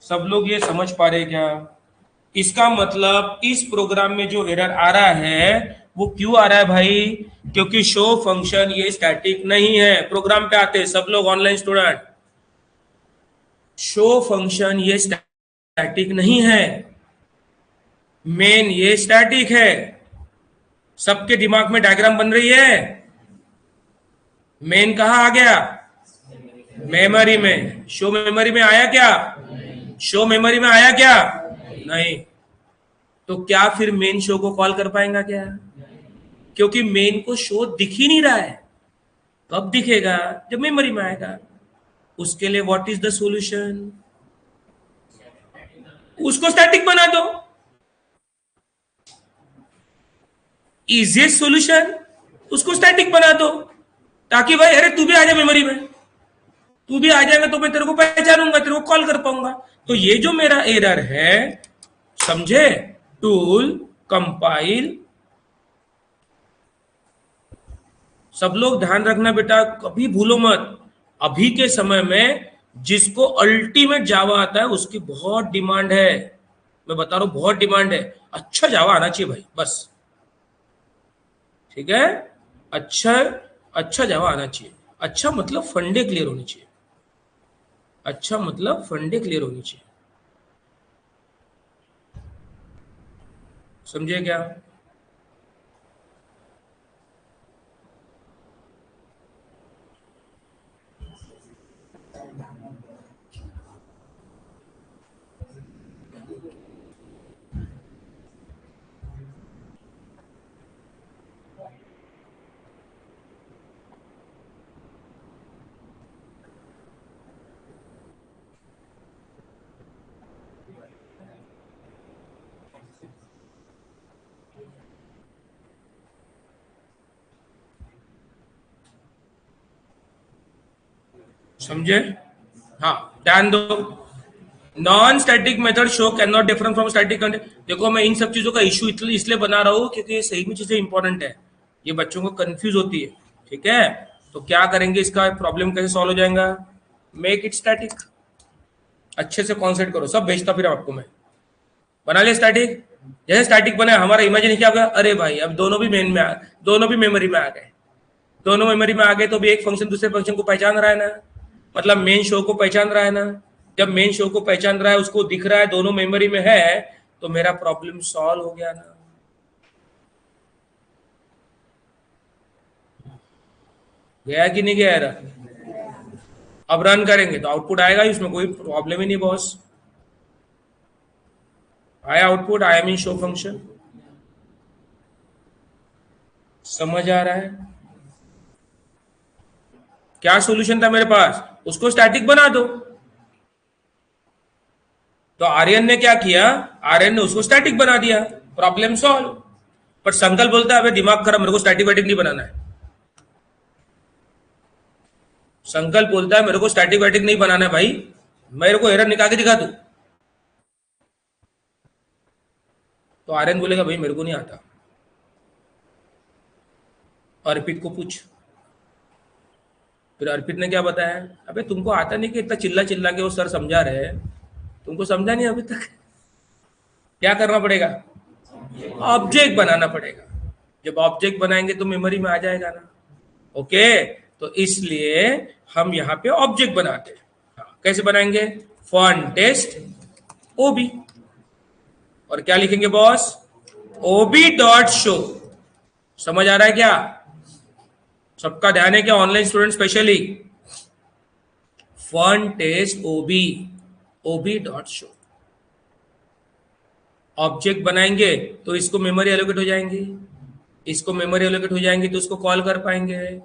सब लोग ये समझ पा रहे क्या। इसका मतलब इस प्रोग्राम में जो एरर आ रहा है वो क्यों आ रहा है भाई, क्योंकि शो फंक्शन ये स्टैटिक नहीं है। प्रोग्राम पे आते हैं सब लोग ऑनलाइन स्टूडेंट, शो फंक्शन ये स्टैटिक नहीं है, मेन ये स्टैटिक है। सबके दिमाग में डायग्राम बन रही है, मेन कहां आ गया, मेमोरी में। शो मेमोरी में आया क्या, शो मेमोरी में आया क्या, नहीं। तो क्या फिर मेन शो को कॉल कर पाएगा क्या? क्योंकि मेन को शो दिख ही नहीं रहा है। कब दिखेगा? जब मेमोरी में आएगा। उसके लिए व्हाट इज द सॉल्यूशन? उसको स्टैटिक बना दो। इजीएस्ट सॉल्यूशन, उसको स्टैटिक बना दो, ताकि भाई अरे तू भी आ जा मेमोरी में, तू भी आ जाएगा तो मैं तेरे को पहचानूंगा, तेरे को कॉल कर पाऊंगा। तो ये जो मेरा एरर है, समझे? Tool compile. सब लोग ध्यान रखना बेटा, कभी भूलो मत, अभी के समय में जिसको अल्टीमेट जावा आता है उसकी बहुत डिमांड है। मैं बता रहा हूं, बहुत डिमांड है। अच्छा जावा आना चाहिए भाई, बस। ठीक है? अच्छा, अच्छा जावा आना चाहिए। अच्छा मतलब फंडे क्लियर होनी चाहिए। अच्छा मतलब फंडे क्लियर होनी चाहिए। समझे क्या? समझे? हाँ, ध्यान दो। Non static method show can not different from static content. देखो, मैं इन सब चीजों का इशू इसलिए बना रहा हूं क्योंकि ये सही में चीजें इंपॉर्टेंट है। ये बच्चों को कंफ्यूज होती है। ठीक है? तो क्या करेंगे, इसका प्रॉब्लम कैसे सॉल्व हो जाएगा? Make it static. अच्छे से कॉन्सेंट्रेट करो, सब भेजता फिर आपको मैं। बना लिया स्टैटिक? जैसे स्टैटिक बना, हमारा इमेजिन क्या होगा, अरे भाई अब दोनों भी मेन में आ, दोनों भी मेमोरी में आ गए। दोनों मेमोरी में आ गए तो भी एक फंक्शन दूसरे फंक्शन को पहचान रहा है ना, मतलब मेन शो को पहचान रहा है ना। जब मेन शो को पहचान रहा है, उसको दिख रहा है, दोनों मेमोरी में है, तो मेरा प्रॉब्लम सॉल्व हो गया ना। गया कि नहीं गया एरर? अब रन करेंगे तो आउटपुट आएगा ही, उसमें कोई प्रॉब्लम ही नहीं बॉस। आया output, I am in show function. समझ आ रहा है? क्या सॉल्यूशन था मेरे पास? उसको स्टैटिक बना दो। तो आर्यन ने क्या किया? आर्यन ने उसको स्टैटिक बना दिया, प्रॉब्लम सॉल्व। पर संकल्प बोलता है अबे दिमाग खराब, मेरे को स्टैटिक वैटिक नहीं बनाना है। संकल्प बोलता है मेरे को स्टैटिक वैटिक नहीं बनाना है भाई, मेरे को एरर निकाल के दिखा दू। तो आर्यन बोलेगा भाई मेरे को नहीं आता। अर्पित को पूछ। फिर अर्पित ने क्या बताया? अबे तुमको आता नहीं कि इतना चिल्ला चिल्ला के वो सर समझा रहे हैं, तुमको समझा नहीं अभी तक। क्या करना पड़ेगा? ऑब्जेक्ट बनाना पड़ेगा। जब ऑब्जेक्ट बनाएंगे तो मेमोरी में आ जाएगा ना। ओके, तो इसलिए हम यहाँ पे ऑब्जेक्ट बनाते हैं। हाँ, कैसे बनाएंगे? फन टेस्ट ओबी, और क्या लिखेंगे बॉस? ओबी डॉट शो। समझ आ रहा है क्या? सबका ध्यान है क्या? Online student specially, fun test ob, ob dot show. Object बनाएंगे तो इसको मेमोरी एलोकेट हो जाएंगी, इसको मेमोरी एलोकेट हो जाएंगी तो उसको कॉल कर पाएंगे।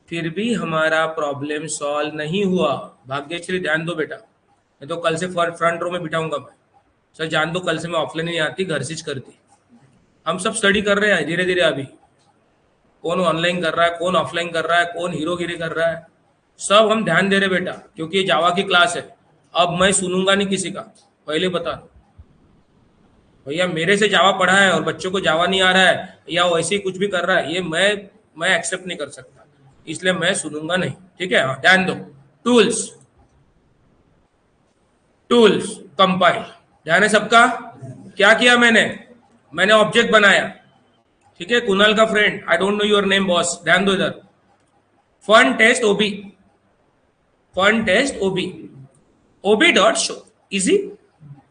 फिर भी हमारा प्रॉब्लम सॉल्व नहीं हुआ। भाग्यश्री ध्यान दो बेटा, मैं तो कल से फ्रंट रो में बिठाऊंगा मैं। सर जान दो, कल से मैं ऑफलाइन नहीं आती, घर से करती। हम सब स्टडी कर रहे हैं धीरे धीरे। अभी कौन ऑनलाइन कर रहा है, कौन ऑफलाइन कर रहा है, कौन हीरोगिरी कर रहा है, सब हम ध्यान दे रहे बेटा, क्योंकि ये जावा की क्लास है। अब मैं सुनूंगा नहीं किसी का, पहले बता दो। भैया मेरे से जावा पढ़ा है और बच्चों को जावा नहीं आ रहा है या वैसे ही कुछ भी कर रहा है, ये मैं एक्सेप्ट नहीं कर सकता, इसलिए मैं सुनूंगा नहीं। ठीक है? हाँ, ध्यान दो। टूल्स, टूल्स कंपाइल, ध्यान है सबका? क्या किया मैंने? मैंने ऑब्जेक्ट बनाया। ठीक है? कुणाल का friend, I don't know your name boss, ध्यान दो इधर। Fun test ob, fun test ob, ob dot show, easy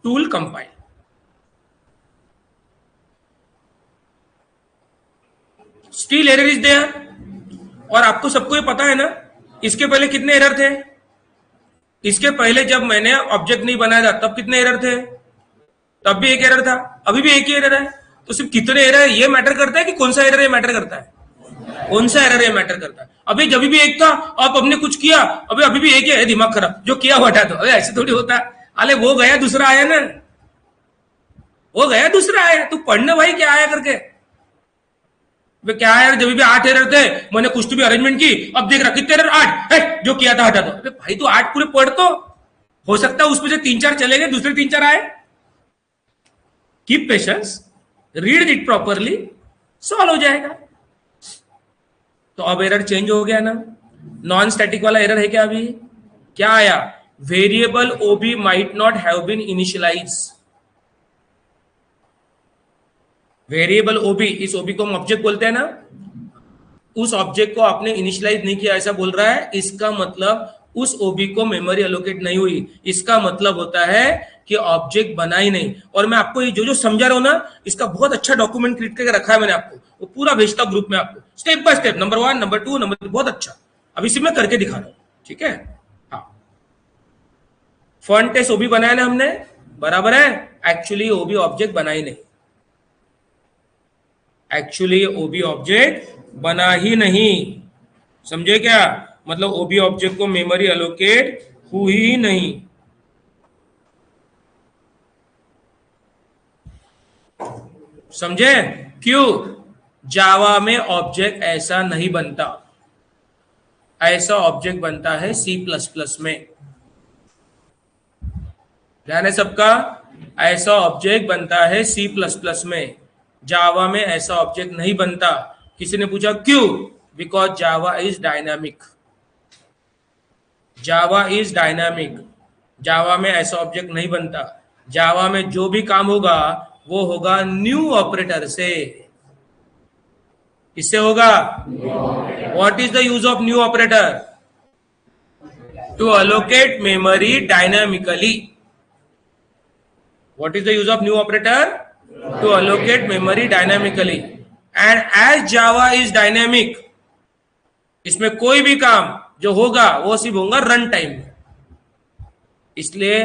tool compile. Still error is there. और आपको सबको ये पता है ना, इसके पहले कितने एरर थे? इसके पहले जब मैंने ऑब्जेक्ट नहीं बनाया था तब कितने एरर थे? तब भी एक एरर था, अभी भी एक ही एरर है। तो सिर्फ कितने एरर है ये मैटर करता है कि कौन सा एरर ये मैटर करता है? कौन सा एरर ये मैटर करता है? अभी जब भी एक था, आप हमने कुछ किया, अभी भी एक है, दिमाग खराब, जो किया वो हटा दो। अरे ऐसे थोड़ी होता है। अरे वो गया दूसरा आया ना, वो गया दूसरा आया, तू पढ़ना भाई क्या आया करके। वे क्या यार, जब भी 8 एरर थे, मैंने कुछ तो भी अरेंजमेंट की, अब देख रहा कितने एरर, 8 है, जो किया था हटा दो। अरे भाई तू 8 पूरे पढ़, तो हो सकता है उसमें से 3-4 चले गए, दूसरे 3-4 आए। Keep patience, read it properly, solve हो जाएगा। तो अब एरर चेंज हो गया ना। नॉन स्टैटिक वाला एरर है क्या? अभी क्या आया? Variable ob might not have been initialize. Variable ob, इस ओबी को हम ऑब्जेक्ट बोलते हैं ना, उस ऑब्जेक्ट को आपने इनिशियलाइज नहीं किया, ऐसा बोल रहा है। इसका मतलब उस ओबी को मेमोरी एलोकेट नहीं हुई। इसका मतलब होता है कि ऑब्जेक्ट बना ही नहीं। और मैं आपको ये जो जो समझा रहा हूं ना, इसका बहुत अच्छा डॉक्यूमेंट क्रिएट करके रखा है मैंने आपको, वो पूरा भेजता ग्रुप में आपको, step by step, number 1, number 2, number 3, बहुत अच्छा। अब इसी में करके दिखा रहा हूं, ठीक है? हाँ, फॉन्ट टेस्ट ओबी बनाया ना हमने, बराबर है। एक्चुअली ओबी ऑब्जेक्ट बना ही नहीं, एक्चुअली ओबी ऑब्जेक्ट बना ही नहीं। समझे क्या? मतलब ओबी ऑब्जेक्ट को मेमोरी एलोकेट हुई ही नहीं। समझे? क्यों? जावा में ऑब्जेक्ट ऐसा नहीं बनता, ऐसा ऑब्जेक्ट बनता है C++ में। ध्यान है सबका? ऐसा ऑब्जेक्ट बनता है C++ में, जावा में ऐसा ऑब्जेक्ट नहीं बनता। किसी ने पूछा क्यों? Because Java is dynamic, Java is dynamic. Java में ऐसा ऑब्जेक्ट नहीं बनता। जावा में जो भी काम होगा वो होगा न्यू ऑपरेटर से। किससे होगा? What is the use of new operator? To allocate memory dynamically. What is the use of new operator? To allocate memory dynamically. And as Java is dynamic, इसमें कोई भी काम जो होगा वो सिर्फ होगा रन टाइम में, इसलिए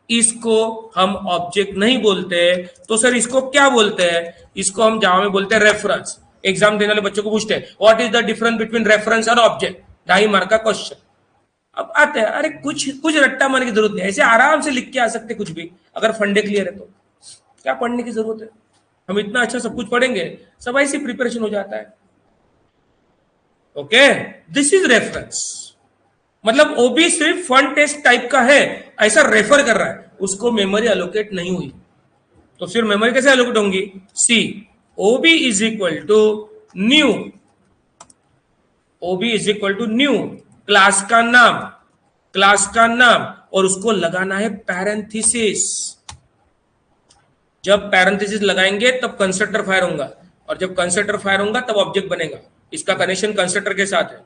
इसको हम ऑब्जेक्ट नहीं बोलते। तो सर इसको क्या बोलते हैं? इसको हम जावा में बोलते हैं रेफरेंस। एग्जाम देने वाले बच्चों को पूछते हैं what is the difference between reference और ऑब्जेक्ट, 2.5 मार्क का क्वेश्चन। अब आते हैं, अरे कुछ कुछ रट्टा मारने की जरूरत नहीं, ऐसे आराम से लिख के आ सकते कुछ भी, अगर फंडे क्लियर है तो क्या पढ़ने की जरूरत है? हम इतना अच्छा सब कुछ पढ़ेंगे, सब ऐसी प्रिपरेशन हो जाता है। Okay, this is reference. मतलब ओबी सिर्फ फन टेस्ट टाइप का है, ऐसा रेफर कर रहा है, उसको मेमोरी एलोकेट नहीं हुई। तो फिर मेमोरी कैसे एलोकेट होंगी? C ob is equal to new, ob is equal to new, class का नाम, क्लास का नाम, और उसको लगाना है पैरेंथेसिस। जब पैरेंथेसिस लगाएंगे तब कंस्ट्रक्टर फायर होगा, और जब कंस्ट्रक्टर फायर होगा तब ऑब्जेक्ट बनेगा। इसका कनेक्शन कंस्ट्रक्टर के साथ है।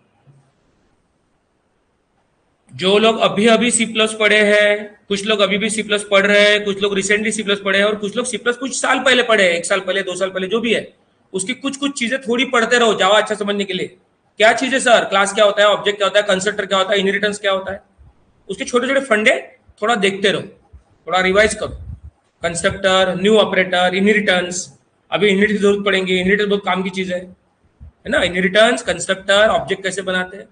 जो लोग अभी अभी सी प्लस पढ़े हैं, कुछ लोग अभी भी सी प्लस पढ़ रहे हैं, कुछ लोग रिसेंटली सी प्लस पढ़े हैं, और कुछ लोग सी प्लस कुछ साल पहले पढ़े हैं, 1 साल पहले, 2 साल पहले, जो भी है, उसकी कुछ कुछ चीजें थोड़ी पढ़ते रहो जावा अच्छा समझने के लिए। क्या चीजें सर? क्लास क्या होता है, ऑब्जेक्ट क्या होता है, कंस्ट्रक्टर क्या होता है, इनहेरिटेंस क्या होता है, उसके छोटे छोटे फंडे थोड़ा देखते रहो, थोड़ा रिवाइज करो। कंस्ट्रक्टर, न्यू ऑपरेटर, इनहेरिटेंस, अभी इनहेरिटेंस जरूरत पड़ेंगे, इनहेरिटेंस बहुत काम की चीज है ना। इनहेरिटेंस, कंस्ट्रक्टर, ऑब्जेक्ट कैसे बनाते हैं,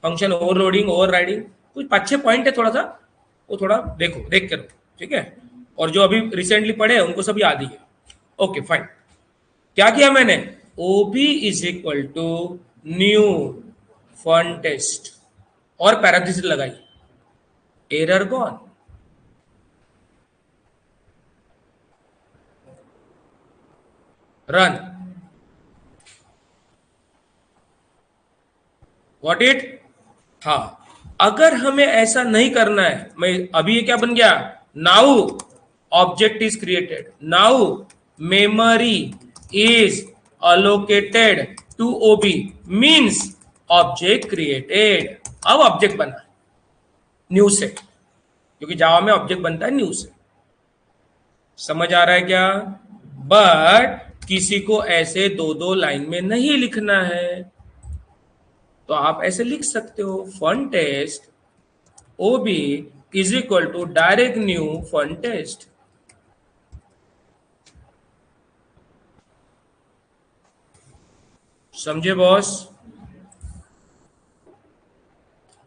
फंक्शन ओवरलोडिंग, ओवरराइडिंग, कुछ 5-6 पॉइंट है, थोड़ा सा वो थोड़ा देखो, देख के रहो, ठीक है? और जो अभी रिसेंटली पढ़े उनको सब याद ही है। Okay fine. क्या किया मैंने? Ob is equal to new fun test और पैरेंथेसिस लगाई, error gone. Run, what it? हाँ, अगर हमें ऐसा नहीं करना है, मैं अभी ये क्या बन गया? Now object is created, now memory is allocated to ob, means object created. अब ऑब्जेक्ट बना न्यू से, क्योंकि जावा में ऑब्जेक्ट बनता है न्यू से। समझ आ रहा है क्या? बट किसी को ऐसे 2-2 लाइन में नहीं लिखना है, तो आप ऐसे लिख सकते हो, fun test ob is equal to direct new fun test. समझे बॉस?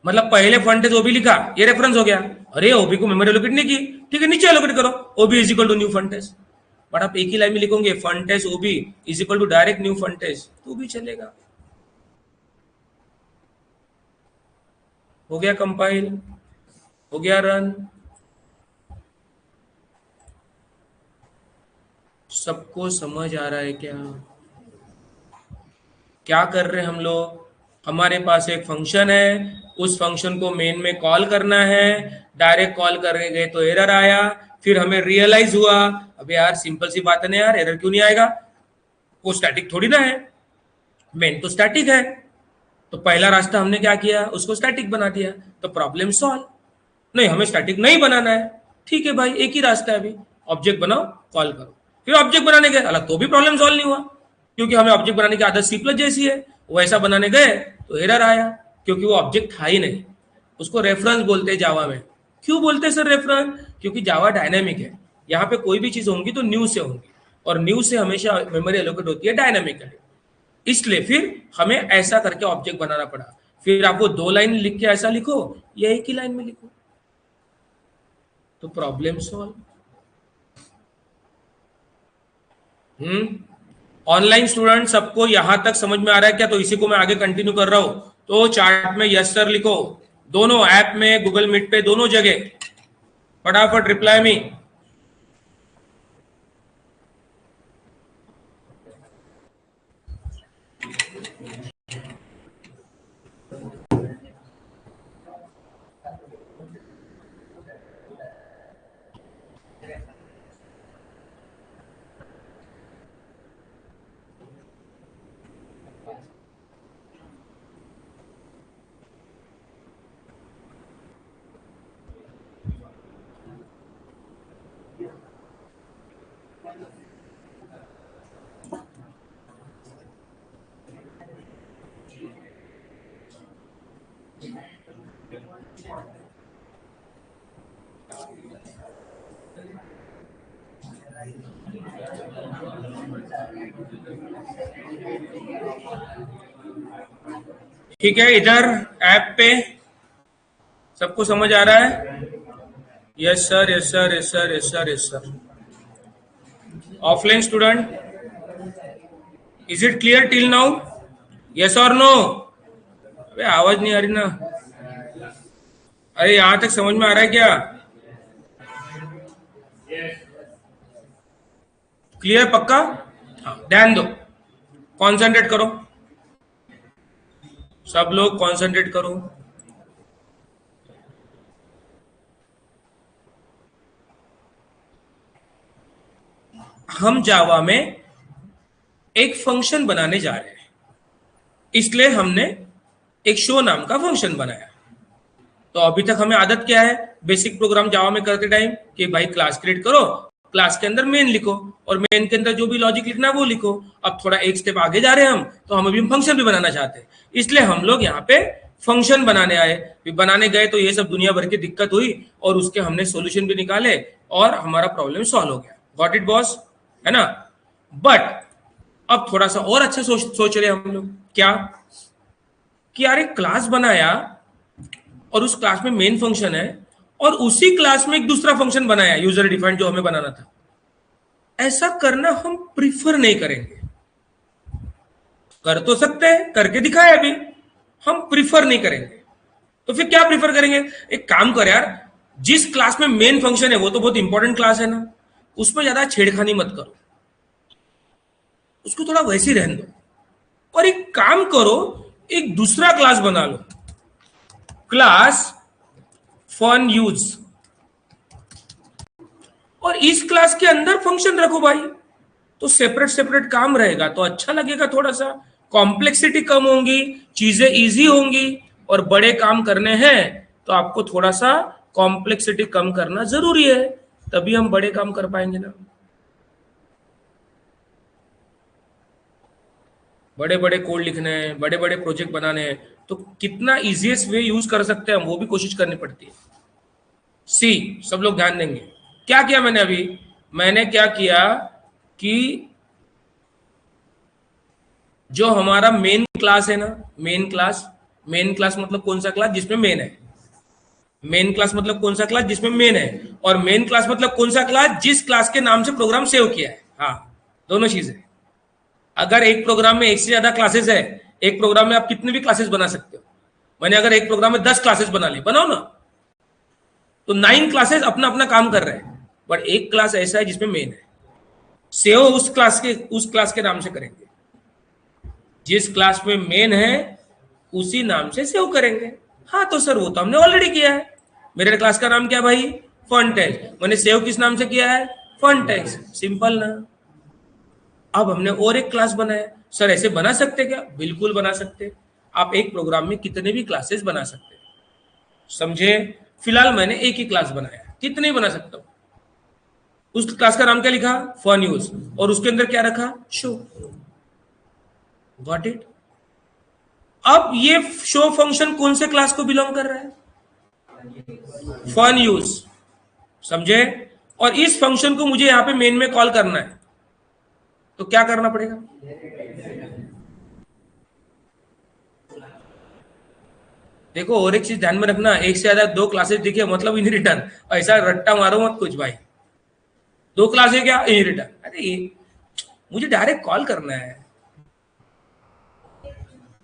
मतलब पहले फंड टेस्ट ओबी लिखा, ये रेफरेंस हो गया, अरे ओबी को मेमोरी एलोकेट नहीं की, ठीक है नीचे एलोकेट करो, ob is equal to new fund test. But आप एक ही लाइन में लिखोगे fund test ob is equal to direct new fund test, तो भी चलेगा। हो गया कंपाइल, हो गया रन। सबको समझ आ रहा है क्या? क्या कर रहे हैं हम लोग? हमारे पास एक फंक्शन है, उस फंक्शन को मेन में कॉल करना है, डायरेक्ट कॉल करने गए तो एरर आया, फिर हमें रियलाइज हुआ अबे यार सिंपल सी बात है ना यार, एरर क्यों नहीं आएगा, वो स्टैटिक थोड़ी ना है, मेन तो स्टैटिक है। तो पहला रास्ता हमने क्या किया, उसको स्टैटिक बना दिया, तो प्रॉब्लम सॉल्व। नहीं हमें स्टैटिक नहीं बनाना है, ठीक है भाई एक ही रास्ता है अभी, ऑब्जेक्ट बनाओ कॉल करो। फिर ऑब्जेक्ट बनाने गए अलग तो भी प्रॉब्लम सॉल्व नहीं हुआ, क्योंकि हमें ऑब्जेक्ट बनाने की आदत सी प्लस जैसी है, वैसा बनाने गए तो एरर आया, क्योंकि वो ऑब्जेक्ट था ही नहीं। उसको रेफरेंस बोलते हैं जावा में। क्यों बोलते हैं सर रेफरेंस? क्योंकि जावा डायनेमिक है, यहाँ पे कोई भी चीज होंगी तो न्यू से होंगी, और न्यू से हमेशा मेमोरी एलोकेट होती है डायनेमिकली, इसलिए फिर हमें ऐसा करके ऑब्जेक्ट बनाना पड़ा। फिर आप वो 2 लाइन लिख के ऐसा लिखो या एक ही लाइन में लिखो, तो प्रॉब्लम सॉल्व। ऑनलाइन स्टूडेंट सबको यहां तक समझ में आ रहा है क्या? तो इसी को मैं आगे कंटिन्यू कर रहा हूं, तो चार्ट में यस सर लिखो, दोनों ऐप में, गूगल मीट पे, दोनों जगह फटाफट रिप्लाई मी। ठीक है, इधर ऐप पे सबको समझ आ रहा है? Yes sir, yes sir, yes sir, yes sir, yes sir. Offline student, is it clear till now? Yes और नो? अबे आवाज नहीं आ रही ना, अरे यहां तक समझ में आ रहा है क्या? क्लियर पक्का? हाँ ध्यान दो, कॉन्सेंट्रेट करो, सब लोग कॉन्सेंट्रेट करो। हम जावा में एक फंक्शन बनाने जा रहे हैं, इसलिए हमने एक शो नाम का फंक्शन बनाया। तो अभी तक हमें आदत क्या है बेसिक प्रोग्राम जावा में करते टाइम, कि भाई क्लास क्रिएट करो, क्लास के अंदर मेन लिखो, और मेन के अंदर जो भी लॉजिक लिखना है वो लिखो। अब थोड़ा एक स्टेप आगे जा रहे हैं हम, तो हम अभी फंक्शन भी बनाना चाहते हैं, इसलिए हम लोग यहाँ पे फंक्शन बनाने आए। फिर बनाने गए तो ये सब दुनिया भर की दिक्कत हुई, और उसके हमने सोल्यूशन भी निकाले, और हमारा प्रॉब्लम सॉल्व हो गया। Got it boss? है ना? बट अब थोड़ा सा और अच्छा सोच रहे हम लोग, क्या कि यार एक क्लास बनाया, और उस क्लास में मेन फंक्शन है, और उसी क्लास में एक दूसरा फंक्शन बनाया यूजर डिफाइंड जो हमें बनाना था। ऐसा करना हम प्रिफर नहीं करेंगे, कर तो सकते हैं, करके दिखाया अभी, हम प्रिफर नहीं करेंगे। तो फिर क्या प्रिफर करेंगे? एक काम कर यार, जिस क्लास में मेन फंक्शन है वो तो बहुत इंपॉर्टेंट क्लास है ना, उसमें ज्यादा छेड़खानी मत करो, उसको थोड़ा वैसे ही रहने दो, और एक काम करो, एक दूसरा क्लास बना लो, क्लास फन यूज, और इस क्लास के अंदर फंक्शन रखो भाई, तो सेपरेट सेपरेट काम रहेगा तो अच्छा लगेगा, थोड़ा सा कॉम्प्लेक्सिटी कम होंगी, चीजें इजी होंगी। और बड़े काम करने हैं तो आपको थोड़ा सा कॉम्प्लेक्सिटी कम करना जरूरी है, तभी हम बड़े काम कर पाएंगे ना। बड़े बड़े कोड लिखने हैं, बड़े बड़े प्रोजेक्ट बनाने हैं, तो कितना इजीएस्ट वे यूज कर सकते हैं हम, वो भी कोशिश करनी पड़ती है। सी, सब लोग ध्यान देंगे। क्या किया मैंने अभी? मैंने क्या किया कि जो हमारा मेन क्लास है ना, मेन क्लास मतलब कौन सा क्लास जिसमें मेन है, मेन क्लास मतलब कौन सा क्लास जिसमें मेन है, और मेन क्लास मतलब कौन सा क्लास जिस क्लास के नाम से प्रोग्राम सेव किया है। हाँ, दोनों चीजें। अगर एक प्रोग्राम में एक से ज्यादा क्लासेस है, एक प्रोग्राम में आप कितने भी क्लासेस बना सकते हो। मैंने अगर एक प्रोग्राम में 10 क्लासेस बना ली, बनाओ ना, तो 9 क्लासेस अपना अपना काम कर रहे हैं, बट एक क्लास ऐसा है जिसमें मेन है, सेव उस क्लास के नाम से करेंगे, जिस क्लास में मेन है उसी नाम से सेव करेंगे। हाँ तो सर वो तो हमने ऑलरेडी किया है, मेरे क्लास का नाम क्या भाई, फन टेक्स्ट, मैंने सेव किस नाम से किया है, फन टेक्स्ट, सिंपल ना। अब हमने और एक क्लास बनाया, सर ऐसे बना सकते क्या, बिल्कुल बना सकते। आप एक प्रोग्राम में कितने भी क्लासेस बना सकते हैं, समझे। फिलहाल मैंने एक ही क्लास बनाया, कितने बना सकता हूं। उस क्लास का नाम क्या लिखा, फन यूज, और उसके अंदर क्या रखा, शो। Got it. अब ये शो फंक्शन कौन से क्लास को बिलोंग कर रहा है, फन यूज, समझे। और इस फंक्शन को मुझे यहां पे मेन में कॉल करना है, तो क्या करना पड़ेगा, देखो और एक चीज ध्यान में रखना, एक से ज्यादा 2 क्लासेस दिखे मतलब इन रिटर्न, ऐसा रट्टा मारो मत कुछ भाई, 2 क्लासेस क्या इन रिटर्न, अरे ये मुझे डायरेक्ट कॉल करना है,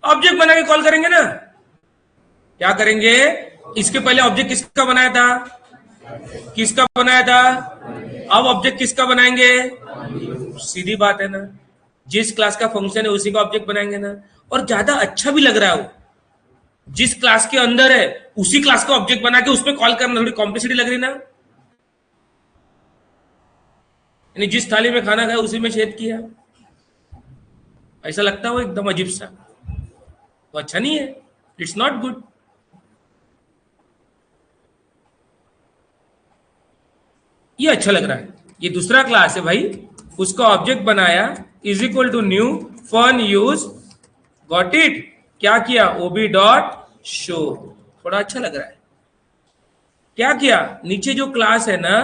ऑब्जेक्ट बना के कॉल करेंगे ना। क्या करेंगे, इसके पहले ऑब्जेक्ट किसका बनाया था, किसका बनाया था, अब ऑब्जेक्ट किसका बनाएंगे, सीधी बात है ना, जिस क्लास का फंक्शन है उसी का ऑब्जेक्ट बनाएंगे ना। और ज्यादा अच्छा भी लग रहा है वो, जिस क्लास के अंदर है उसी क्लास का ऑब्जेक्ट बना के उसमें कॉल करना, थोड़ी कॉम्प्लेक्सिटी लग रही ना, यानी जिस थाली में खाना खाया उसी में छेद किया, ऐसा लगता है वो एकदम अजीब सा, तो अच्छा नहीं है, इट्स नॉट गुड। ये अच्छा लग रहा है, ये दूसरा क्लास है भाई, उसका ऑब्जेक्ट बनाया, is equal to new fun use, got it, क्या किया, ओबी डॉट शो, थोड़ा अच्छा लग रहा है। क्या किया, नीचे जो क्लास है ना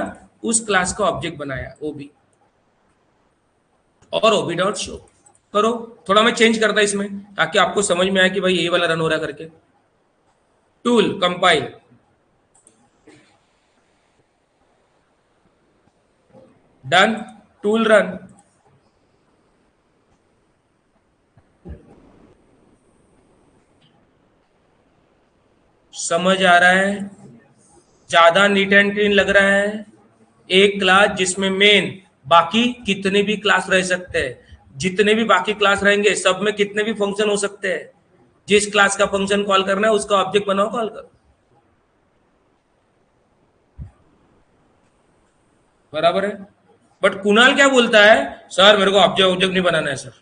उस क्लास का ऑब्जेक्ट बनाया ओबी, और ओबी डॉट शो करो। थोड़ा मैं चेंज करता इसमें ताकि आपको समझ में आए कि भाई ये वाला रन हो रहा है करके। Tool compile, done, tool run, समझ आ रहा है, ज्यादा नीट एंड क्लीन लग रहा है। एक क्लास जिसमें मेन, बाकी कितने भी क्लास रह सकते हैं, जितने भी बाकी क्लास रहेंगे सब में कितने भी फंक्शन हो सकते हैं, जिस क्लास का फंक्शन कॉल करना है उसका ऑब्जेक्ट बनाओ, कॉल करो, बराबर है। बट कुणाल क्या बोलता है, सर मेरे को ऑब्जेक्ट नहीं बनाना है सर,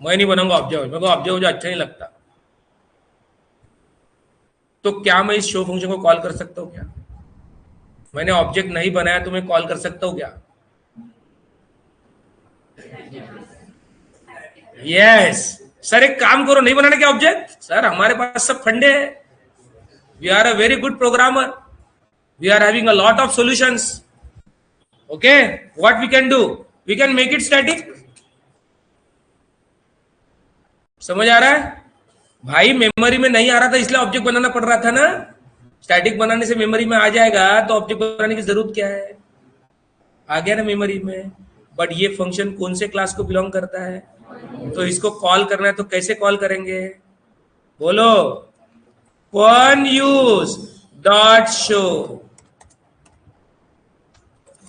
मैं नहीं बनाऊंगा ऑब्जेक्ट, मेरे को ऑब्जेक्ट मुझे अच्छा नहीं लगता। तो क्या मैं इस शो फंक्शन को कॉल कर सकता हूँ क्या, मैंने ऑब्जेक्ट नहीं बनाया तो मैं कॉल कर सकता हूँ क्या, यस। सर एक काम करो, नहीं बनाने क्या ऑब्जेक्ट, सर हमारे पास सब फंडे है, we are a very good programmer, we are having a lot of solutions, okay, what we can do, we can make it static. समझ आ रहा है भाई, मेमोरी में नहीं आ रहा था इसलिए ऑब्जेक्ट बनाना पड़ रहा था ना, स्टैटिक बनाने से मेमोरी में आ जाएगा तो ऑब्जेक्ट बनाने की जरूरत क्या है, आ गया ना मेमोरी में। बट ये फंक्शन कौन से क्लास को बिलोंग करता है, तो इसको कॉल करना है तो कैसे कॉल करेंगे, बोलो, फन यूज डॉट शो,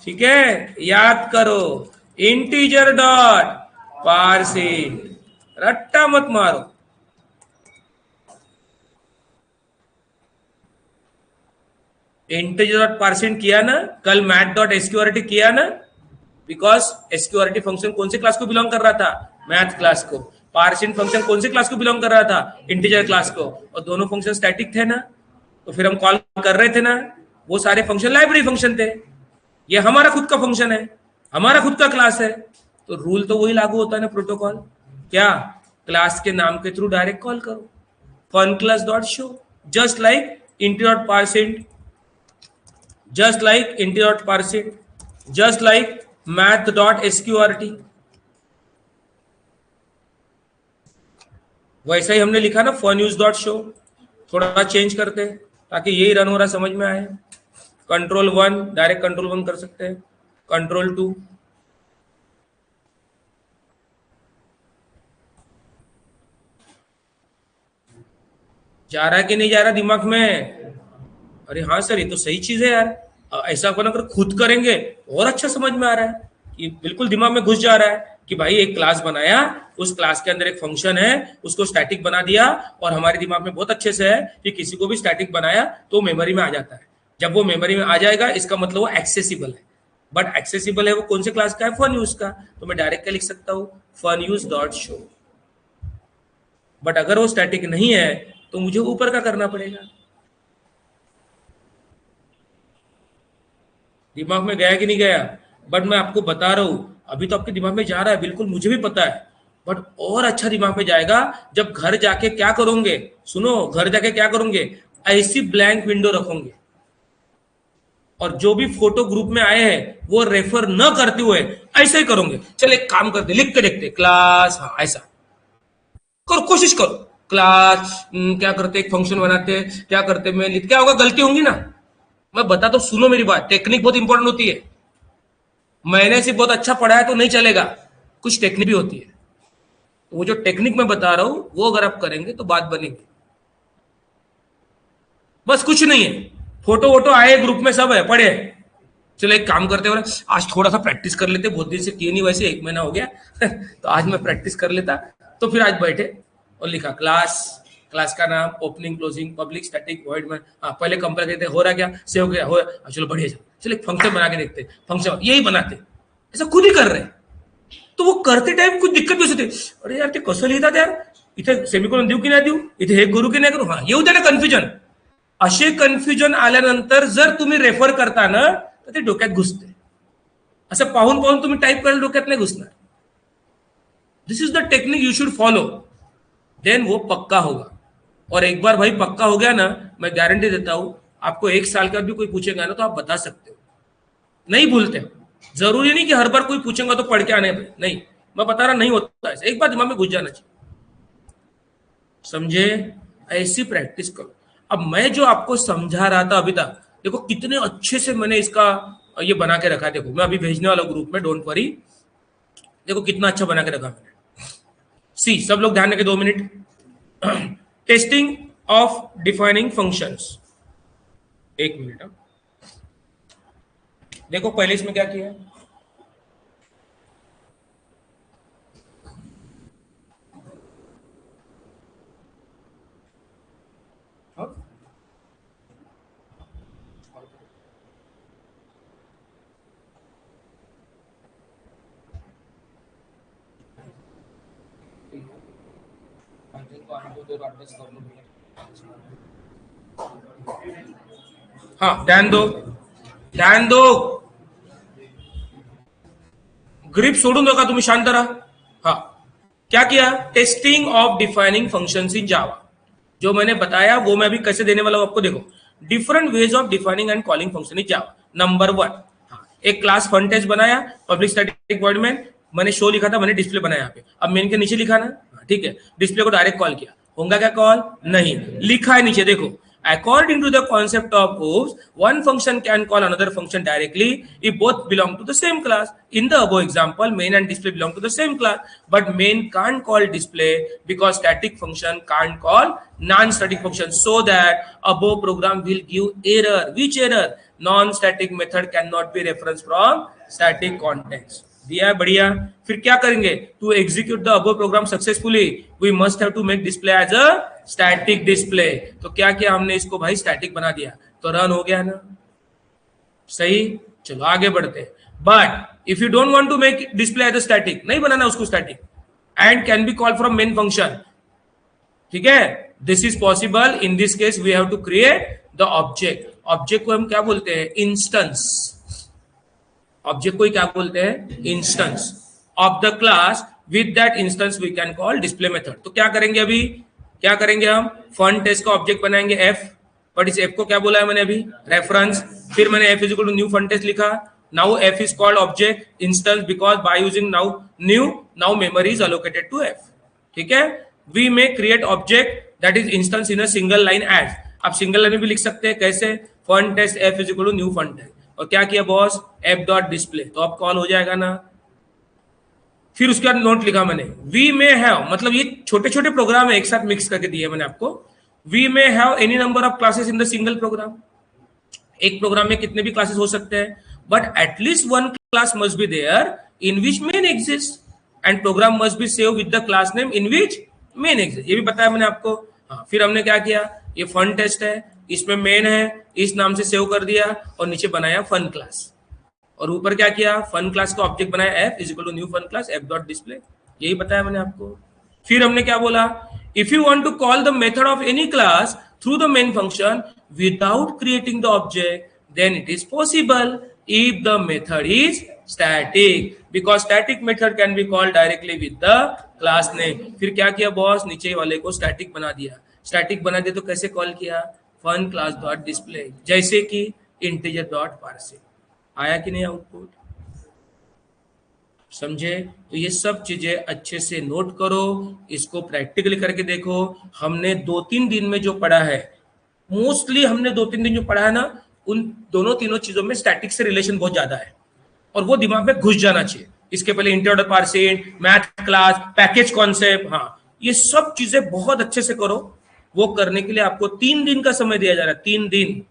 ठीक है, याद करो, इंटीजर डॉट पार्सिंग, रट्टा मत मारो। इंटीजर डॉट पार्सिंग किया ना, कल मैथ डॉट एसक्यूआरटी किया ना, बिकॉज एसक्यूआरटी फंक्शन कौन से क्लास को बिलोंग कर रहा था, मैथ क्लास को। पार्सिंग फंक्शन कौन से क्लास को बिलोंग कर रहा था, इंटीजर क्लास को, और दोनों फंक्शन स्टैटिक थे ना, तो फिर हम कॉल कर रहे थे ना, वो सारे फंक्शन लाइब्रेरी फंक्शन थे, ये हमारा खुद का फंक्शन है, हमारा खुद का क्लास है, तो रूल तो वही लागू होता है ना, प्रोटोकॉल, क्या, क्लास के नाम के थ्रू डायरेक्ट कॉल करो, fun class dot show, just like integer dot parsing, just like int.parsit, just like math.sqrt, वैसा ही हमने लिखा ना फन यूज डॉट शो, थोड़ा चेंज करते हैं ताकि यही रन हो रहा समझ में आए। कंट्रोल 1 डायरेक्ट कंट्रोल 1 कर सकते हैं, कंट्रोल 2। जा रहा है कि नहीं जा रहा दिमाग में? अरे हाँ सर, ये तो सही चीज है यार। ऐसा अपन अगर खुद करेंगे और अच्छा समझ में आ रहा है कि बिल्कुल दिमाग में घुस जा रहा है कि भाई एक क्लास बनाया, उस क्लास के अंदर एक फंक्शन है, उसको स्टैटिक बना दिया, और हमारे दिमाग में बहुत अच्छे से है कि किसी को भी स्टैटिक बनाया तो मेमोरी में आ जाता है। जब वो मेमोरी में आ जाएगा इसका मतलब वो एक्सेसिबल है। बट एक्सेसिबल है वो कौन से क्लास का है? फन यूज का। तो मैं डायरेक्ट क्या लिख सकता हूँ? Fun use dot show. But अगर वो स्टैटिक नहीं है तो मुझे ऊपर का करना पड़ेगा। दिमाग में गया कि नहीं गया? बट मैं आपको बता रहा हूं, अभी तो आपके दिमाग में जा रहा है, बिल्कुल मुझे भी पता है। बट और अच्छा दिमाग में जाएगा जब घर जाके क्या करोगे। सुनो, घर जाके क्या करोगे? ऐसी ब्लैंक विंडो रखोगे और जो भी फोटो ग्रुप में आए हैं वो रेफर न करते हुए ऐसे ही करोगे। चल एक काम करते, लिख के देखते क्लास, हाँ ऐसा करो, कोशिश करो। क्लास क्या करते, एक फंक्शन बनाते, क्या करते, मैं लिख, क्या होगा? गलती होंगी ना। मैं बता तो सुनो मेरी बात, टेक्निक बहुत इंपॉर्टेंट होती है। मैंने से बहुत अच्छा पढ़ा है तो नहीं चलेगा, कुछ टेक्निक भी होती है। तो वो जो टेक्निक मैं बता रहा हूं वो अगर आप करेंगे तो बात बनेगी। बस कुछ नहीं है, फोटो वोटो आए ग्रुप में, सब है, पढ़े। चलो एक काम करते हैं, आज थोड़ा सा प्रैक्टिस कर लेते, बहुत दिन से किए नहीं, वैसे 1 महीना हो गया तो आज मैं प्रैक्टिस कर लेता। तो फिर आज बैठे और लिखा क्लास, क्लास का नाम, opening closing public static void में। हाँ पहले कंपेयर करते, हो रहा क्या, सेव किया, हो रहा, चलो बढ़िया, चलो एक फंक्शन बना के देखते, फंक्शन यही बनाते, ऐसा खुद ही कर रहे। तो वो करते टाइम कुछ दिक्कत भी होते, अरे यार ते कसं लिहितात यार, इथे सेमिकोलॉन देऊ की नाही देऊ, इथे हे करू की नाही करू, हा येऊ द्या ना कन्फ्युजन। असे कन्फ्युजन आल्यानंतर जर तुम्ही रेफर करता ना तर ते डोक्यात घुसते। असं पाहून पाहून तुम्ही टाईप करायला डोक्यात नाही घुसणार। This is the technique you should follow, then वो पक्का होगा। और एक बार भाई पक्का हो गया ना, मैं गारंटी देता हूं आपको 1 साल का भी कोई पूछेगा ना तो आप बता सकते हो, नहीं भूलते। जरूरी नहीं कि हर बार कोई पूछेगा तो पढ़ के आने, नहीं, मैं बता रहा नहीं होता है, एक बार दिमाग में घुस जाना चाहिए, समझे? ऐसी प्रैक्टिस करो। अब मैं जो आपको समझा रहा था अभी तक, देखो कितने अच्छे से मैंने इसका ये बना के रखा है। देखो मैं अभी भेजने वाला ग्रुप में, डोंट वरी, देखो कितना अच्छा बना के रखा मैंने। सी, सब लोग ध्यान रखें 2 minute. Testing of defining functions, 1 minute. देखो पहले इसमें क्या किया है, हाँ ध्यान दो, ध्यान दो, ग्रिप सोडून नका तुम्ही, शांत रहा। हाँ क्या किया? Testing of defining functions in Java, जो मैंने बताया वो मैं अभी कैसे देने वाला हूं आपको। देखो different ways of defining and calling function in Java. Number 1, एक क्लास फन टेस्ट बनाया पब्लिक स्टैटिक वॉइड में, मैंने शो लिखा था, मैंने डिस्प्ले बनाया यहाँ पे। अब मेन के नीचे लिखा ना, ठीक है, डिस्प्ले को डायरेक्ट कॉल किया, होगा क्या कॉल? नहीं, लिखा है नीचे देखो, according to the concept of OOPS, one function can call another function directly if both belong to the same class. In the above example, main and display belong to the same class, but main can't call display because static function can't call non-static function, so that above program will give error. Which error? Non-static method cannot be referenced from static contents. दिया बढ़िया। फिर क्या करेंगे? To execute the above program successfully we must have to make display as a static display. तो क्या किया हमने? इसको भाई स्टैटिक बना दिया, तो रन हो गया ना, सही। चलो आगे बढ़ते। But if you don't want to make display as a static, नहीं बनाना उसको static, and can be called from main function, ठीक है, this is possible. In this case we have to create the object. Object को हम क्या बोलते हैं? इंस्टेंस। ऑब्जेक्ट को क्या बोलते हैं? Instance of the class, with that instance we can call display method. तो क्या करेंगे अभी? क्या करेंगे हम? फन टेस्ट का ऑब्जेक्ट बनाएंगे एफ, बट इस एफ को क्या बोला है मैंने अभी? रेफरेंस। फिर मैंने F is equal to new fun test लिखा। Now F is called object instance because by using now new, now memory is allocated to F, ठीक है। वी में create object that is instance in a single line as. आप single line में भी लिख सकते हैं, कैसे? Fun test F is equal to new fun test, और क्या किया बॉस? एफ डॉट डिस्प्ले, तो अब कॉल हो जाएगा ना। फिर उसके बाद नोट लिखा मैंने, वी में हैव, मतलब ये छोटे छोटे प्रोग्राम है एक साथ मिक्स करके दिए मैंने आपको। वी में have any number of classes in the single program, एक प्रोग्राम में कितने भी क्लासेस हो सकते हैं, but at least one class must be there in which main exist and program must be save with the class name in which main exist. ये भी बताया मैंने आपको। हाँ, फिर हमने क्या किया, ये फन टेस्ट है, इसमें मेन है, इस नाम से सेव कर दिया और नीचे बनाया फन क्लास, और ऊपर क्या किया, फन क्लास का ऑब्जेक्ट बनाया F is equal to new fun class F dot display. यही बताया मैंने आपको। फिर हमने क्या बोला, if you want to call the method of any class through the main function without creating the object then it is possible if the method is static, because static method can be called directly with the class name. फिर क्या किया boss, नीचे वाले को static बना दिया। Static बना दिया तो कैसे कॉल किया, फन क्लास डॉट डिस्प्ले, जैसे कि इंटीजर डॉट पार्सिंग। आया कि नहीं आउटपुट? समझे? तो ये सब चीजें अच्छे से नोट करो, इसको प्रैक्टिकली करके देखो। हमने 2-3 दिन में जो पढ़ा है, मोस्टली हमने 2-3 दिन जो पढ़ा है ना, उन दोनों तीनों चीजों में स्टैटिक से रिलेशन बहुत ज्यादा है और वो दिमाग में घुस जाना चाहिए। इसके पहले integer dot parsing, math class, package concept, हाँ ये सब चीजें बहुत अच्छे से करो। वो करने के लिए आपको 3 दिन का समय दिया जा रहा है, 3 दिन।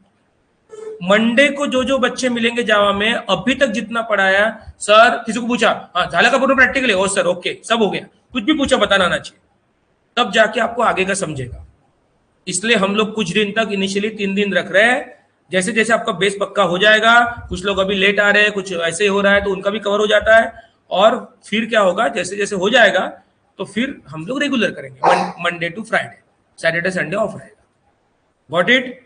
मंडे को जो जो बच्चे मिलेंगे जावा में, अभी तक जितना पढ़ाया, सर किसी को पूछा, हाँ झाला का पूर्ण प्रैक्टिकल है, ओ सर ओके सब हो गया, कुछ भी पूछा बताना आना चाहिए, तब जाके आपको आगे का समझेगा। इसलिए हम लोग कुछ दिन तक इनिशियली 3 दिन रख रहे हैं। जैसे जैसे आपका बेस पक्का हो जाएगा, कुछ लोग अभी लेट आ रहे हैं, कुछ ऐसे ही हो रहा है, तो उनका भी कवर हो जाता है। और फिर क्या होगा, जैसे जैसे हो जाएगा तो फिर हम लोग रेगुलर करेंगे, Monday to Friday, Saturday Sunday off रहेगा। Got it?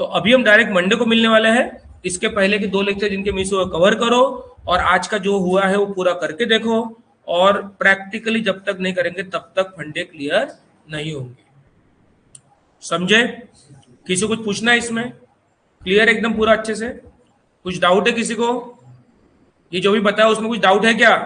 तो अभी हम डायरेक्ट मंडे को मिलने वाले हैं। इसके पहले के 2 लेक्चर जिनके मिस हुए कवर करो, और आज का जो हुआ है वो पूरा करके देखो। और प्रैक्टिकली जब तक नहीं करेंगे तब तक फंडे क्लियर नहीं होंगे। समझे? किसी को कुछ पूछना है इसमें? क्लियर एकदम पूरा अच्छे से? कुछ डाउट है किसी को? ये जो भी बताया उसमें कुछ डाउट है क्या?